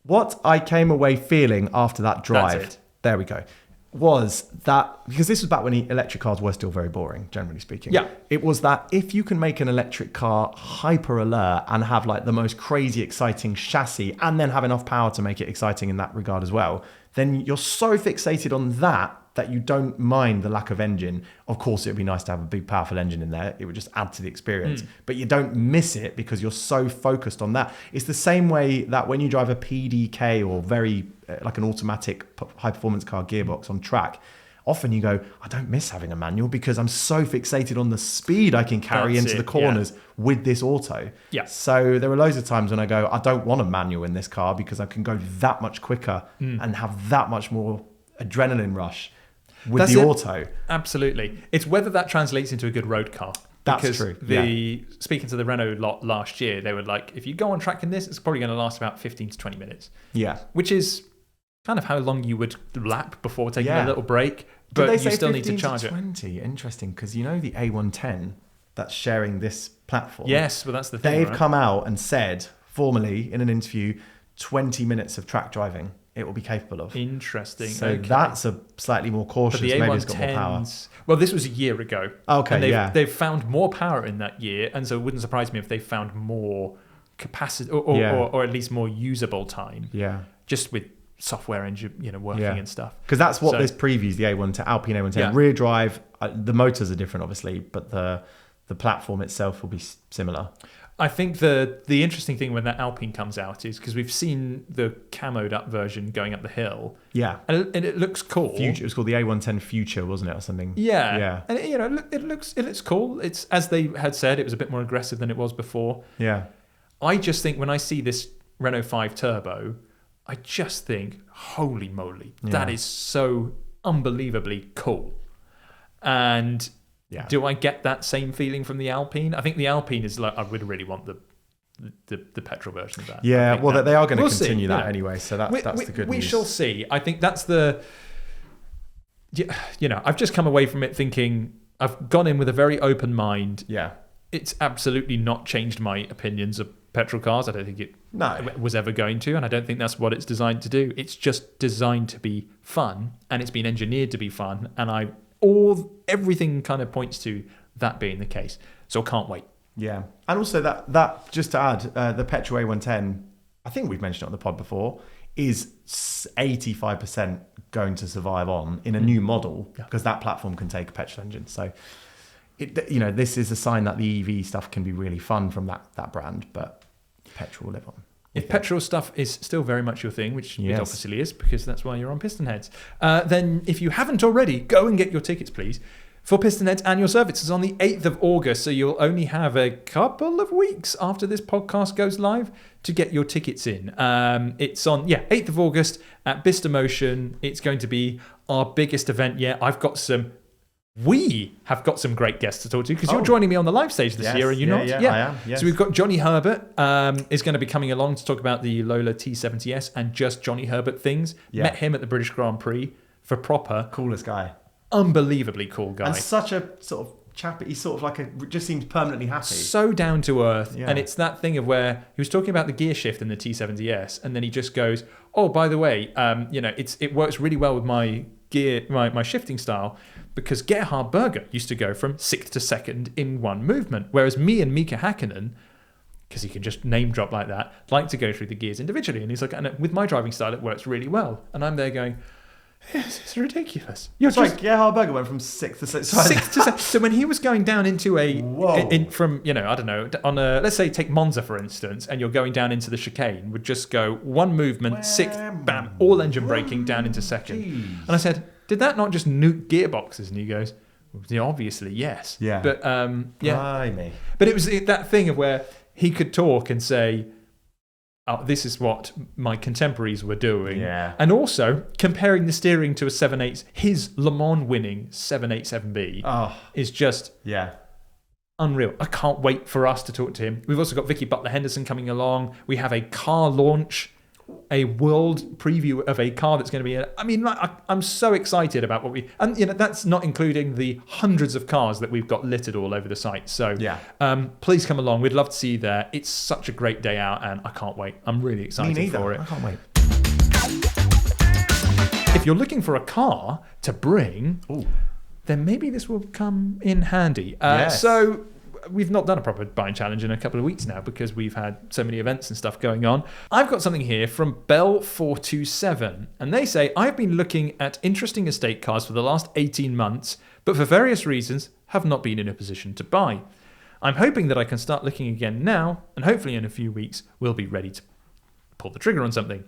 What I came away feeling after that drive, there we go, was that, because this was back when electric cars were still very boring, generally speaking. Yeah. It was that if you can make an electric car hyper alert and have like the most crazy exciting chassis, and then have enough power to make it exciting in that regard as well, then you're so fixated on that you don't mind the lack of engine. Of course, it would be nice to have a big, powerful engine in there. It would just add to the experience. But you don't miss it because you're so focused on that. It's the same way that when you drive a PDK or very like an automatic high-performance car gearbox on track, often you go, I don't miss having a manual because I'm so fixated on the speed I can carry into the corners with this auto. Yeah. So there are loads of times when I go, I don't want a manual in this car because I can go that much quicker and have that much more adrenaline rush with the auto. Absolutely. It's whether that translates into a good road car. That's true. Speaking to the Renault lot last year, they were like, if you go on track in this, it's probably going to last about 15 to 20 minutes. Yeah. Which is kind of how long you would lap before taking a little break, but you still need to charge 20? It. Interesting, because you know the A110 that's sharing this platform. Yes, well that's the thing. They've come out and said formally in an interview, 20 minutes of track driving it will be capable of. Interesting. So that's a slightly more cautious. Maybe it's got more power. Well, this was a year ago. Okay, and they've found more power in that year, and so it wouldn't surprise me if they found more capacity or at least more usable time. Yeah. Just with software engine, working and stuff. Because that's what this previews the A110, Alpine A110 rear drive. The motors are different, obviously, but the platform itself will be similar. I think the interesting thing when that Alpine comes out is because we've seen the camoed up version going up the hill. Yeah. And it looks cool. It was called the A110 Future, wasn't it, or something? Yeah. Yeah. And it looks cool. It's, as they had said, it was a bit more aggressive than it was before. Yeah. I just think when I see this Renault 5 Turbo, I just think, holy moly, that is so unbelievably cool. And do I get that same feeling from the Alpine? I think the Alpine is like, I would really want the petrol version of that. Yeah, well, they are going to continue that anyway, so that's the good news. We shall see. I think that's the... I've just come away from it thinking, I've gone in with a very open mind. Yeah. It's absolutely not changed my opinions of petrol cars. I don't think it was ever going to, and I don't think that's what it's designed to do. It's just designed to be fun, and it's been engineered to be fun, and everything kind of points to that being the case. So I can't wait. Yeah. And also that just to add, the petrol A110, I think we've mentioned it on the pod before, is 85% going to survive on in a new model because that platform can take a petrol engine. So this is a sign that the EV stuff can be really fun from that brand, but petrol will live on. If petrol stuff is still very much your thing, which it obviously is, because that's why you're on Pistonheads, then if you haven't already, go and get your tickets, please, for Pistonheads annual service. It's on the 8th of August, so you'll only have a couple of weeks after this podcast goes live to get your tickets in. It's on, 8th of August at Bicester Motion. It's going to be our biggest event yet. We have got some great guests to talk to because you're joining me on the live stage this year, and you're not? Yeah, I am. Yes. So we've got Johnny Herbert is going to be coming along to talk about the Lola T70S and just Johnny Herbert things. Yeah. Met him at the British Grand Prix for proper. Coolest guy. Unbelievably cool guy. And such a sort of chap. He's sort of just seems permanently happy. So down to earth. Yeah. And it's that thing of where he was talking about the gear shift in the T70S, and then he just goes, oh, by the way, it works really well with my gear, my shifting style, because Gerhard Berger used to go from 6th to 2nd in one movement, whereas me and Mika Hakkinen, because he can just name drop like that, like to go through the gears individually. And he's like, and with my driving style, it works really well. And I'm there going, it's ridiculous. Gerhard Berger went from 6th to 6th. So when he was going down into let's say take Monza for instance, and you're going down into the chicane, would just go one movement, 6th, bam, all engine braking down into 2nd. Geez. And I said, did that not just nuke gearboxes? And he goes, well, obviously yes. Yeah. But Blimey. But it was that thing of where he could talk and say, oh, this is what my contemporaries were doing. Yeah. And also, comparing the steering to a 7.8, his Le Mans winning 787B is just unreal. I can't wait for us to talk to him. We've also got Vicky Butler-Henderson coming along. We have a car launch, a world preview of a car that's going to be... I'm so excited about what we... And, that's not including the hundreds of cars that we've got littered all over the site. So please come along. We'd love to see you there. It's such a great day out, and I can't wait. I'm really excited for it. I can't wait. If you're looking for a car to bring, then maybe this will come in handy. So... We've not done a proper buying challenge in a couple of weeks now because we've had so many events and stuff going on. I've got something here from Bell427, and they say, I've been looking at interesting estate cars for the last 18 months, but for various reasons have not been in a position to buy. I'm hoping that I can start looking again now, and hopefully in a few weeks we'll be ready to pull the trigger on something.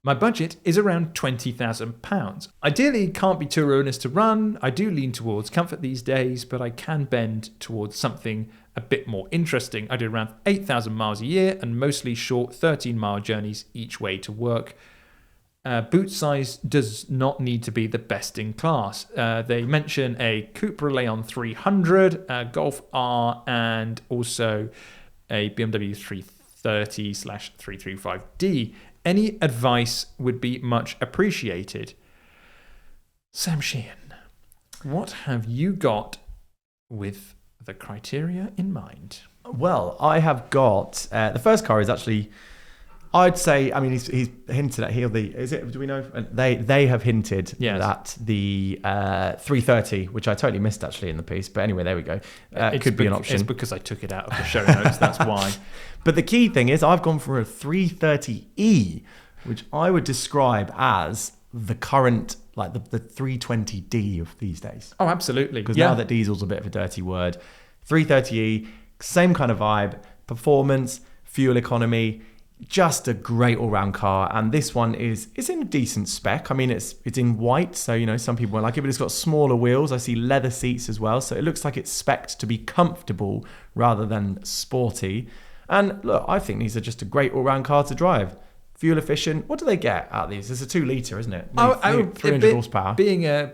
My budget is around £20,000. Ideally, it can't be too ruinous to run. I do lean towards comfort these days, but I can bend towards something a bit more interesting. I do around 8,000 miles a year and mostly short 13-mile journeys each way to work. Boot size does not need to be the best in class. They mention a Cupra Leon 300, a Golf R, and also a BMW 330/335D. Any advice would be much appreciated. Sam Sheehan, what have you got with the criteria in mind? Well, I have got the first car is actually, I'd say, I mean, he's hinted at here. Do we know? They have hinted that the 330, which I totally missed actually in the piece. But anyway, there we go. It could be an option. It's because I took it out of the show notes. That's why. But the key thing is I've gone for a 330e, which I would describe as the current, like the 320d of these days. Oh, absolutely. Because now that diesel's a bit of a dirty word, 330e, same kind of vibe, performance, fuel economy, just a great all-round car. And this one is in a decent spec. I mean, it's in white, so some people won't like it, but it's got smaller wheels. I see leather seats as well, so it looks like it's spec'd to be comfortable rather than sporty. And look, I think these are just a great all-round car to drive. Fuel efficient. What do they get out of these? It's a 2 litre, isn't it? 300 horsepower. Being a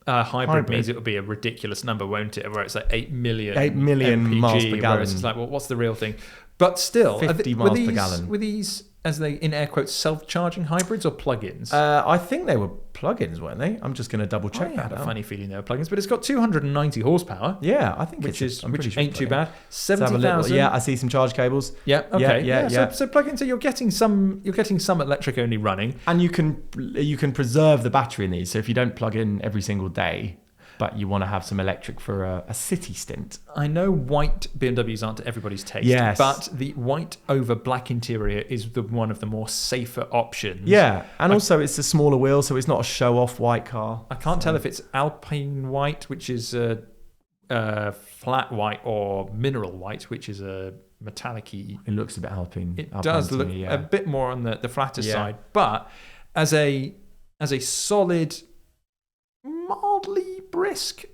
hybrid means it will be a ridiculous number, won't it? Where it's like 8 million MPG, miles per gallon. Whereas it's like, well, what's the real thing? But still, 50 miles per gallon. Were these, as they in air quotes, self-charging hybrids or plug-ins? I think they were plug-ins, weren't they? I'm just going to double check that. I had a funny feeling they were plug-ins, but it's got 290 horsepower. Yeah, I think which sure ain't too bad. 70,000. Yeah, I see some charge cables. Yeah, okay. Yeah. So plug-in, so you're getting some electric only running, and you can preserve the battery in these. So if you don't plug in every single day, but you want to have some electric for a city stint. I know white BMWs aren't to everybody's taste, yes, but the white over black interior is one of the more safer options. Yeah, and also it's a smaller wheel, so it's not a show-off white car. I can't tell if it's Alpine white, which is a flat white, or mineral white, which is a metallic-y. It looks a bit Alpine. It does look a bit more on the flatter side, but as a solid, mildly brisk,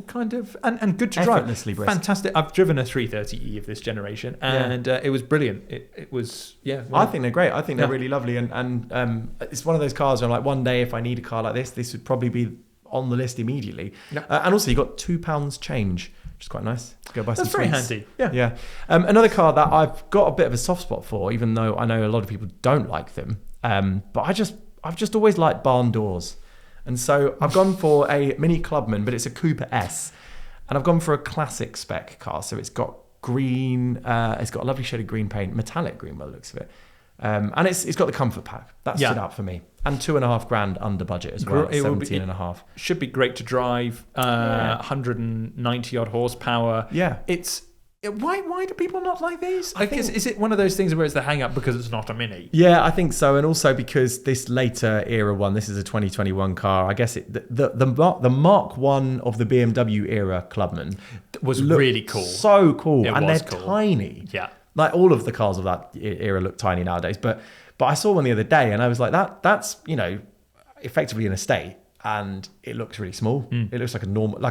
kind of, and good to drive. Effortlessly brisk. Fantastic. I've driven a 330e of this generation, and it was brilliant. It was, I think they're great. I think they're really lovely, and it's one of those cars where I'm like, one day if I need a car like this would probably be on the list immediately. Yeah. And also you got £2 change, which is quite nice to go buy some sweets. That's very handy. Yeah. Another car that I've got a bit of a soft spot for, even though I know a lot of people don't like them, but I've just always liked barn doors. And so I've gone for a Mini Clubman, but it's a Cooper S. And I've gone for a classic spec car. So it's got green, it's got a lovely shade of green paint, metallic green by the looks of it. And it's got the comfort pack. That stood out for me. And $2,500 under budget as well, 17.5. Should be great to drive, 190 odd horsepower. Yeah. Why do people not like these? Is it one of those things where it's the hang up because it's not a Mini? Yeah, I think so, and also because this later era one, this is a 2021 car. I guess the Mark 1 of the BMW era Clubman was really cool, so cool, and they're cool. tiny. Yeah, like all of the cars of that era look tiny nowadays. But I saw one the other day, and I was like, that's effectively an estate. And it looks really small. It looks like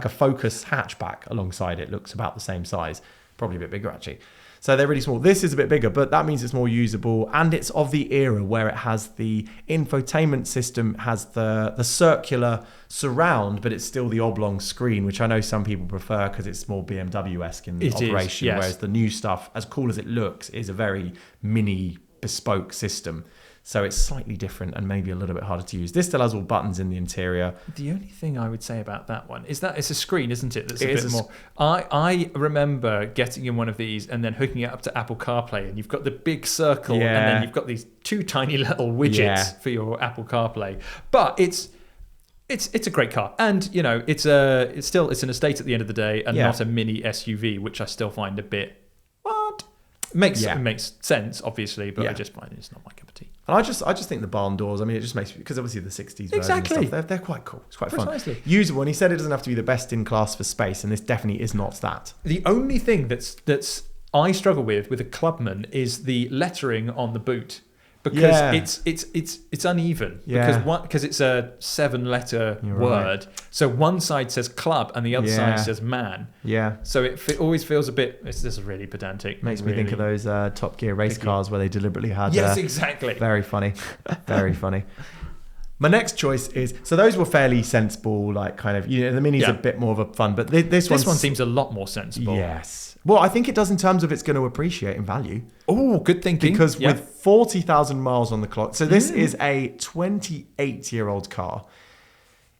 a Focus hatchback alongside it. Looks about the same size. Probably a bit bigger actually. So they're really small. This is a bit bigger, but that means it's more usable, and it's of the era where it has the infotainment system, has the circular surround, but it's still the oblong screen, which I know some people prefer because it's more BMW-esque in operation, whereas the new stuff, as cool as it looks, is a very mini bespoke system. So it's slightly different and maybe a little bit harder to use. This still has all buttons in the interior. The only thing I would say about that one is that it's a screen, isn't it? That's a bit more. I remember getting in one of these and then hooking it up to Apple CarPlay, and you've got the big circle, and then you've got these two tiny little widgets for your Apple CarPlay. But it's a great car, and it's an estate at the end of the day, and not a mini SUV, which I still find a bit. It makes sense, obviously, but I just find it's not my cup of tea. And I just think the barn doors, I mean, it just makes me, because obviously the 60s version and stuff, they're quite cool. It's quite fun. Usable, and he said it doesn't have to be the best in class for space, and this definitely is not that. The only thing that's I struggle with a Clubman is the lettering on the boot. Because it's uneven. Because it's a 7-letter word. Right. So one side says club and the other side says man. Yeah. So it always feels a bit. This is really pedantic. Makes me think of those Top Gear race cars where they deliberately had. Yes, exactly. Very funny. Very funny. My next choice is, so those were fairly sensible, like kind of, the Mini's a bit more of a fun, but this one seems a lot more sensible. Yes. Well, I think it does in terms of it's going to appreciate in value. Oh, good thinking. Because with 40,000 miles on the clock, so this is a 28-year-old car.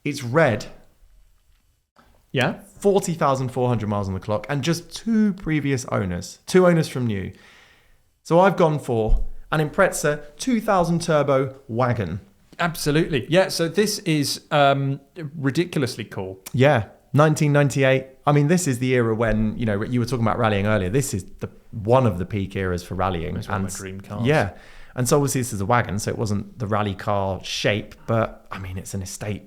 It's red. Yeah. 40,400 miles on the clock and just 2 previous owners. 2 owners from new. So I've gone for an Impreza 2000 turbo wagon. Absolutely. Yeah, so this is ridiculously cool. Yeah, 1998. I mean, this is the era when, you were talking about rallying earlier. This is one of the peak eras for rallying. It's one of my dream cars. Yeah. And so obviously this is a wagon, so it wasn't the rally car shape, but I mean, it's an estate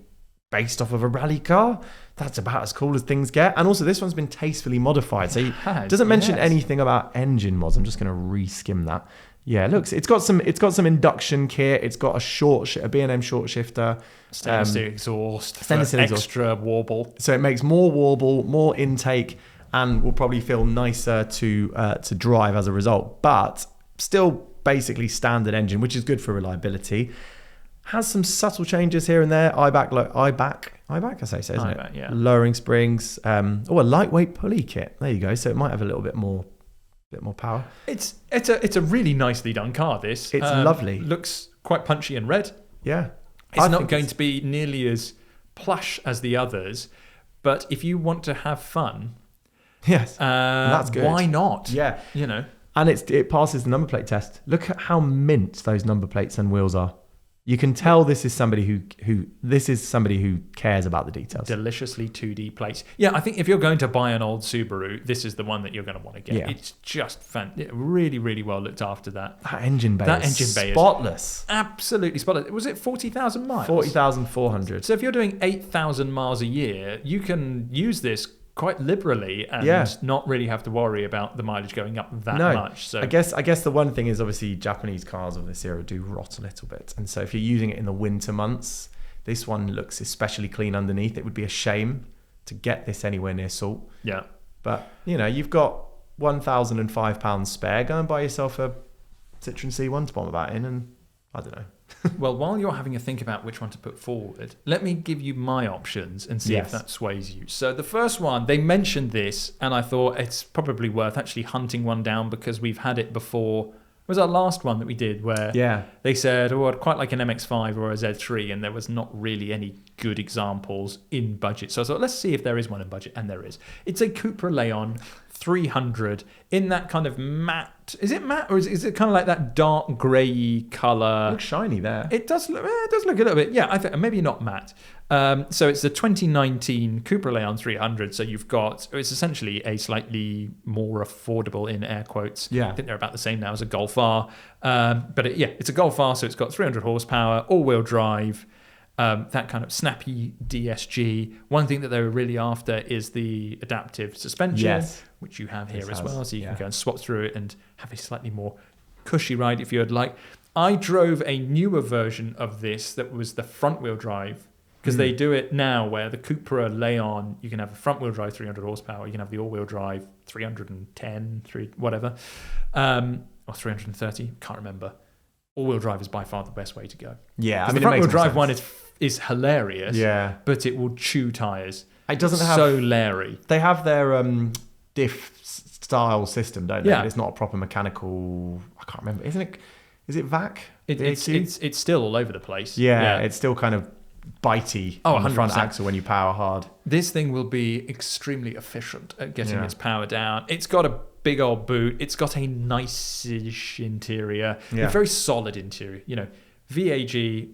based off of a rally car. That's about as cool as things get. And also this one's been tastefully modified. So it doesn't mention anything about engine mods. I'm just going to re-skim that. Yeah, look, it's got some induction kit. It's got a B&M short shifter, stainless steel exhaust, extra warble. So it makes more warble, more intake, and will probably feel nicer to drive as a result. But still basically standard engine, which is good for reliability. Has some subtle changes here and there. IBAC, I say so, isn't it? Yeah. Lowering springs. A lightweight pulley kit. There you go. So it might have a little bit more power. It's a really nicely done car. This it's lovely. Looks quite punchy and red. Yeah, it's not going to be nearly as plush as the others, but if you want to have fun, yes, that's good. Why not? Yeah, and it passes the number plate test. Look at how mint those number plates and wheels are. You can tell this is somebody who cares about the details. Deliciously 2D plates. Yeah, I think if you're going to buy an old Subaru, this is the one that you're going to want to get. Yeah. It's just really, really well looked after. That engine bay is spotless. Absolutely spotless. Was it 40,000 miles? 40,400. So if you're doing 8,000 miles a year, you can use this quite liberally and not really have to worry about the mileage going up that much. So I guess the one thing is obviously Japanese cars of this era do rot a little bit, and so if you're using it in the winter months, this one looks especially clean underneath. It would be a shame to get this anywhere near salt. Yeah, but you've got £1,005 spare. Go and buy yourself a Citroen C1 to bomb about in, and I don't know. Well, while you're having a think about which one to put forward, let me give you my options and see if that sways you. So the first one, they mentioned this, and I thought it's probably worth actually hunting one down because we've had it before. It was our last one that we did where they said, I'd quite like an MX-5 or a Z3, and there was not really any good examples in budget. So I thought, let's see if there is one in budget, and there is. It's a Cupra Leon 300 in that kind of matte. Is it matte or is it kind of like that dark grey colour? It looks shiny there. It does look a little bit. Yeah, I think maybe not matte. So it's the 2019 Cupra Leon 300. So it's essentially a slightly more affordable, in air quotes. Yeah. I think they're about the same now as a Golf R. But it's a Golf R, so it's got 300 horsepower, all-wheel drive. That kind of snappy DSG. One thing that they were really after is the adaptive suspension, which you have here as well. So you can go and swap through it and have a slightly more cushy ride if you'd like. I drove a newer version of this that was the front wheel drive, because they do it now where the Cupra Leon, you can have a front wheel drive 300 horsepower, you can have the all wheel drive 310, whatever, or 330, can't remember. All-wheel drive is by far the best way to go. Yeah, the front-wheel drive one is hilarious. Yeah, but it will chew tires. It doesn't have so leery. They have their diff style system, don't they? Yeah, but it's not a proper mechanical. I can't remember. Isn't it? Is it VAC? It's still all over the place. Yeah, it's still kind of bitey on the front axle when you power hard. This thing will be extremely efficient at getting its power down. It's got a big old boot. It's got a nice-ish interior. A very solid interior. VAG.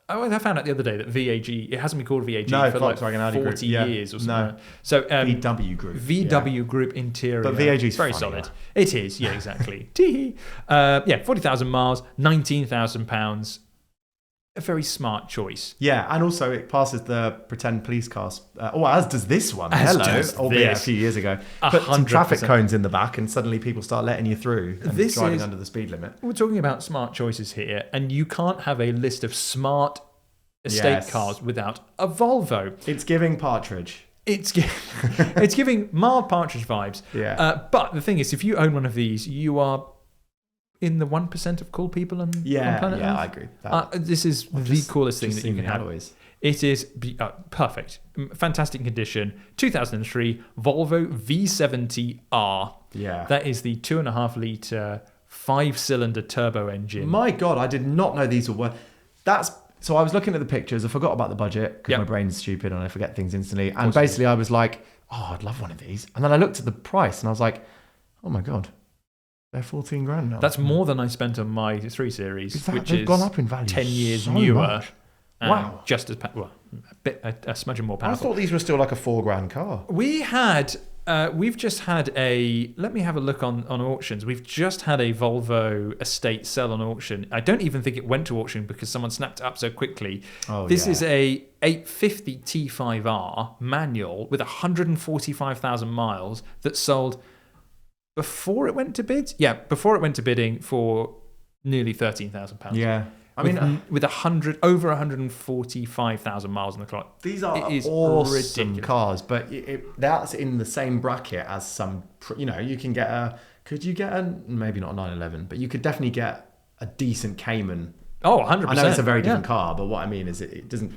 I found out the other day that VAG, it hasn't been called VAG for like 40 years or something. So VW Group. VW Group interior. But VAG is very solid. It is, yeah, exactly. 40,000 miles, £19,000. A very smart choice. Yeah, and also it passes the pretend police cars. As does this one. Albeit a few years ago. Put some traffic cones in the back and suddenly people start letting you through and driving under the speed limit. We're talking about smart choices here, and you can't have a list of smart estate cars without a Volvo. It's giving Partridge. It's giving mild Partridge vibes. Yeah. But the thing is, if you own one of these, you are in the 1% of cool people on planet Earth. I agree. This is the coolest thing that you can have. Alloys. It is perfect. Fantastic condition. 2003 Volvo V70R. Yeah. That is the 2.5 litre 5-cylinder turbo engine. My God, I did not know these were. So I was looking at the pictures. I forgot about the budget because my brain's stupid and I forget things instantly. And basically I was like, oh, I'd love one of these. And then I looked at the price and I was like, oh my God, they're 14 grand now. That's more than I spent on my 3 Series, which they've is gone up in value 10 years so newer. much. Wow. Just as, a smudge more powerful. I thought these were still like a 4 grand car. We've just had let me have a look on auctions. We've just had a Volvo estate sell on auction. I don't even think it went to auction because someone snapped it up so quickly. This is a 850 T5R manual with 145,000 miles that sold before it went to bid. Yeah, before it went to bidding for nearly £13,000. Yeah. I mean, with over 145,000 miles on the clock. These are awesome ridiculous cars, but that's in the same bracket as some. You can get a. Could you get a maybe not a 911, but you could definitely get a decent Cayman. Oh, 100%. I know it's a very different car, but what I mean is it doesn't.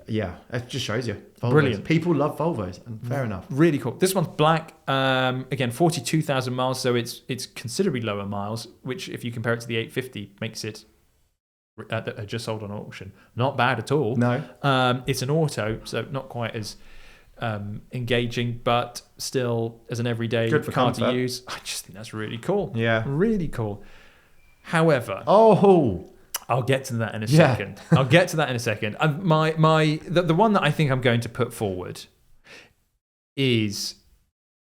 Yeah, it just shows you. Volvos. Brilliant. People love Volvos, and fair enough. Really cool. This one's black. Again, 42,000 miles, so it's considerably lower miles, which if you compare it to the 850 makes it. That are just sold on auction. Not bad at all. No. It's an auto, so not quite as engaging, but still as an everyday car to use. I just think that's really cool. Yeah. Really cool. However, I'll get to that in a second. I'll get to that in a second. The one that I think I'm going to put forward is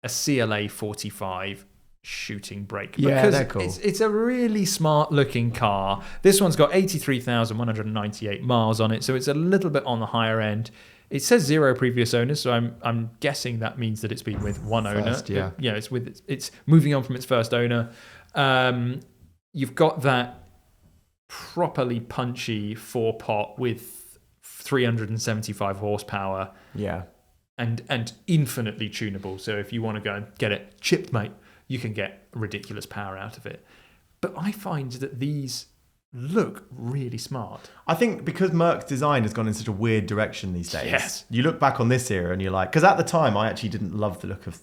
a CLA 45 shooting brake. Yeah, they're cool. It's a really smart looking car. This one's got 83,198 miles on it, so it's a little bit on the higher end. It says 0 previous owners, so I'm guessing that means that it's been with one owner. It's moving on from its first owner. You've got that properly punchy 4-pot with 375 horsepower. Yeah. And infinitely tunable. So if you want to go and get it chipped, mate, you can get ridiculous power out of it. But I find that these look really smart. I think because Merc's design has gone in such a weird direction these days. Yes. You look back on this era and you're like, because at the time I actually didn't love the look of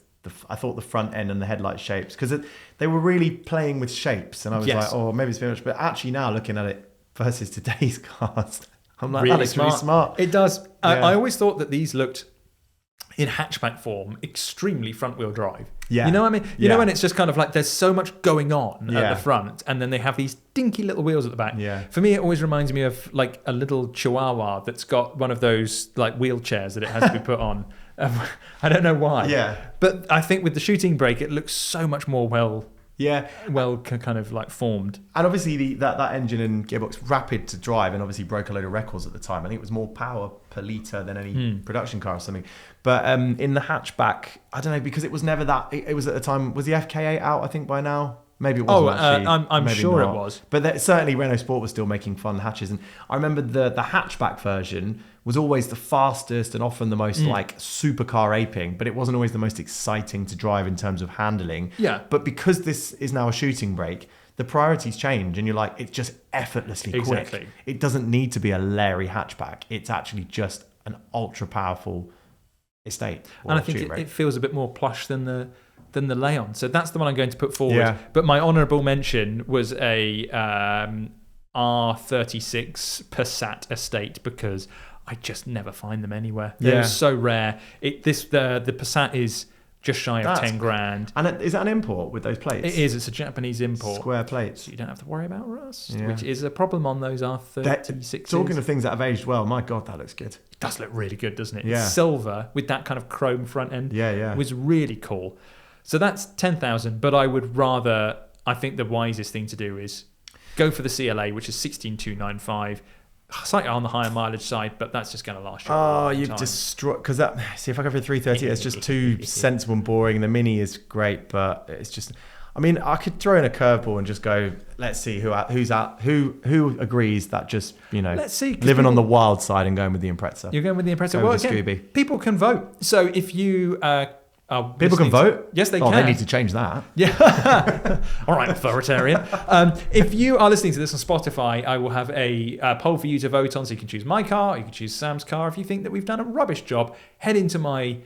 I thought the front end and the headlight shapes, because they were really playing with shapes, and I was like, oh, maybe it's too much. But actually now looking at it versus today's cars, I'm like, really smart. It does. Yeah. I always thought that these looked in hatchback form extremely front wheel drive. Yeah. You know what I mean? You know when it's just kind of like there's so much going on at the front, and then they have these dinky little wheels at the back. Yeah. For me, it always reminds me of like a little Chihuahua that's got one of those like wheelchairs that it has to be put on. I don't know why. Yeah. But I think with the shooting brake, it looks so much more well kind of like formed. And obviously that engine and gearbox, rapid to drive, and obviously broke a load of records at the time. I think it was more power per litre than any production car or something. But in the hatchback, I don't know, because it was never that. It was at the time, was the FK8 out, I think, by now? Maybe it wasn't actually. I'm sure it was. But certainly Renault Sport was still making fun hatches. And I remember the hatchback version was always the fastest and often the most like supercar aping, but it wasn't always the most exciting to drive in terms of handling. Yeah. But because this is now a shooting brake, the priorities change, and you're like, it's just effortlessly quick. It doesn't need to be a Larry hatchback. It's actually just an ultra powerful estate. And I think it feels a bit more plush than the Leon. So that's the one I'm going to put forward. Yeah. But my honourable mention was a R36 Passat estate, because I just never find them anywhere. They're so rare. The Passat is just shy of 10 grand. And is that an import with those plates? It is. It's a Japanese import. Square plates. So you don't have to worry about rust, which is a problem on those R36s. Talking of things that have aged well, my God, that looks good. It does look really good, doesn't it? Yeah. It's silver with that kind of chrome front end. Yeah. It was really cool. So that's 10,000, but I think the wisest thing to do is go for the CLA, which is 16,295. Slightly on the higher mileage side, but that's just going to last you a long you've time. destroyed, because see, if I go for 330, it's just too sensible and boring. The Mini is great, but it's just, I mean, I could throw in a curveball and just go, let's see who agrees that just, let's see, living on the wild side and going with the Impreza. You're going with the Impreza. Well, again, people can vote. So if you People can vote? Yes, they can. can. They need to change that. Yeah. All right, authoritarian. If you are listening to this on Spotify, I will have a poll for you to vote on. So you can choose my car, you can choose Sam's car. If you think that we've done a rubbish job, head into my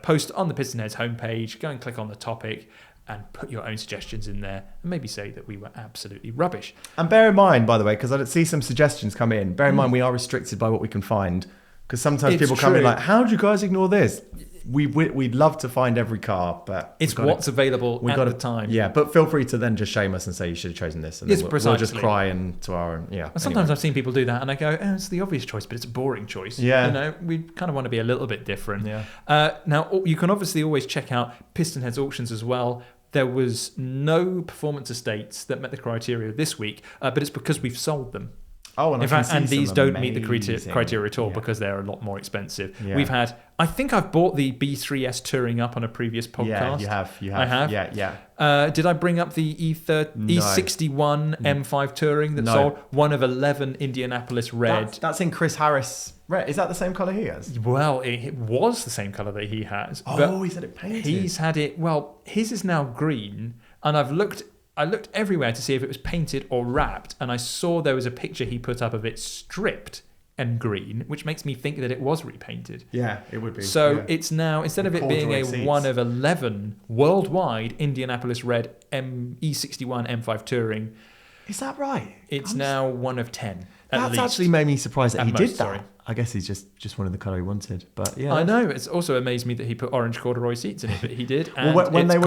post on the Pistonheads homepage, go and click on the topic and put your own suggestions in there and maybe say that we were absolutely rubbish. And bear in mind, by the way, because I see some suggestions come in, bear in mind we are restricted by what we can find. Because sometimes people come in like, how do you guys ignore this? We'd love to find every car, but it's what's available at the time. Yeah, but feel free to then just shame us and say you should have chosen this. And then we'll just cry into our Well, sometimes I've seen people do that, and I go, "Oh, it's the obvious choice, but it's a boring choice." Yeah, we kind of want to be a little bit different. Yeah. Now you can obviously always check out Pistonheads auctions as well. There was no performance estates that met the criteria this week, but it's because we've sold them. Oh, and these don't meet the criteria at all because they're a lot more expensive. Yeah. We've had, I think I've bought the B3S Touring up on a previous podcast. Yeah, you have. I have. Yeah. Did I bring up the E61 M5 Touring that sold? One of 11 Indianapolis red. That's in Chris Harris red. Is that the same colour he has? Well, it was the same colour that he has. Oh, he's had it painted. He's had it, well, his is now green, and I looked everywhere to see if it was painted or wrapped, and I saw there was a picture he put up of it stripped and green, which makes me think that it was repainted. Yeah, it would be. So it's now, instead of it being a one of 11 worldwide Indianapolis red E61 M5 Touring. Is that right? It's now one of 10. That's actually made me surprised that he did that. Sorry. I guess he's just wanted the colour he wanted, but yeah. I know. It's also amazed me that he put orange corduroy seats in it, but he did. And when they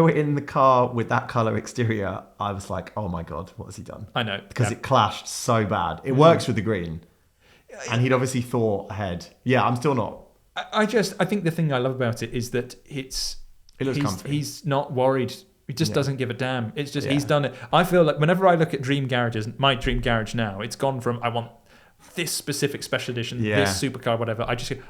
were in the car with that colour exterior, I was like, oh my god, what has he done? I know, because it clashed so bad. It works with the green, and he'd obviously thought ahead. Yeah, I'm still not. I think the thing I love about it is that it looks comfy. He's not worried. He just doesn't give a damn. It's just he's done it. I feel like whenever I look at dream garages, my dream garage now, it's gone from I want this specific special edition, this supercar, whatever.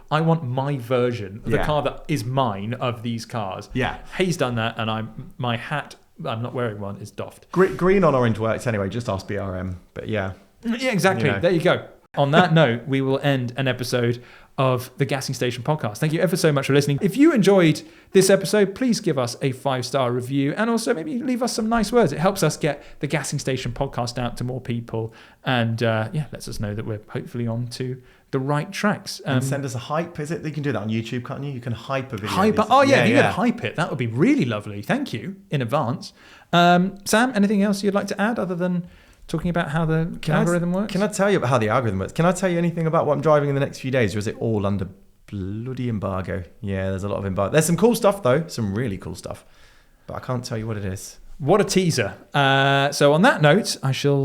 I want my version of the car that is mine of these cars. Yeah, he's done that, and my hat, I'm not wearing one, is doffed. Green on orange works anyway. Just ask BRM. But yeah, exactly. There you go. On that note, we will end an episode of the Gassing Station podcast. Thank you ever so much for listening. If you enjoyed this episode, please give us a 5-star review and also maybe leave us some nice words. It helps us get the Gassing Station podcast out to more people and lets us know that we're hopefully on to the right tracks. And send us a hype. Is it? You can do that on YouTube, can't you? You can hype a video. Hype? Oh yeah, if you could hype it, that would be really lovely. Thank you in advance. Sam, anything else you'd like to add other than talking about how the algorithm works? Can I tell you about how the algorithm works? Can I tell you anything about what I'm driving in the next few days, or is it all under bloody embargo? Yeah, there's a lot of embargo. There's some cool stuff, though. Some really cool stuff. But I can't tell you what it is. What a teaser. So on that note, I shall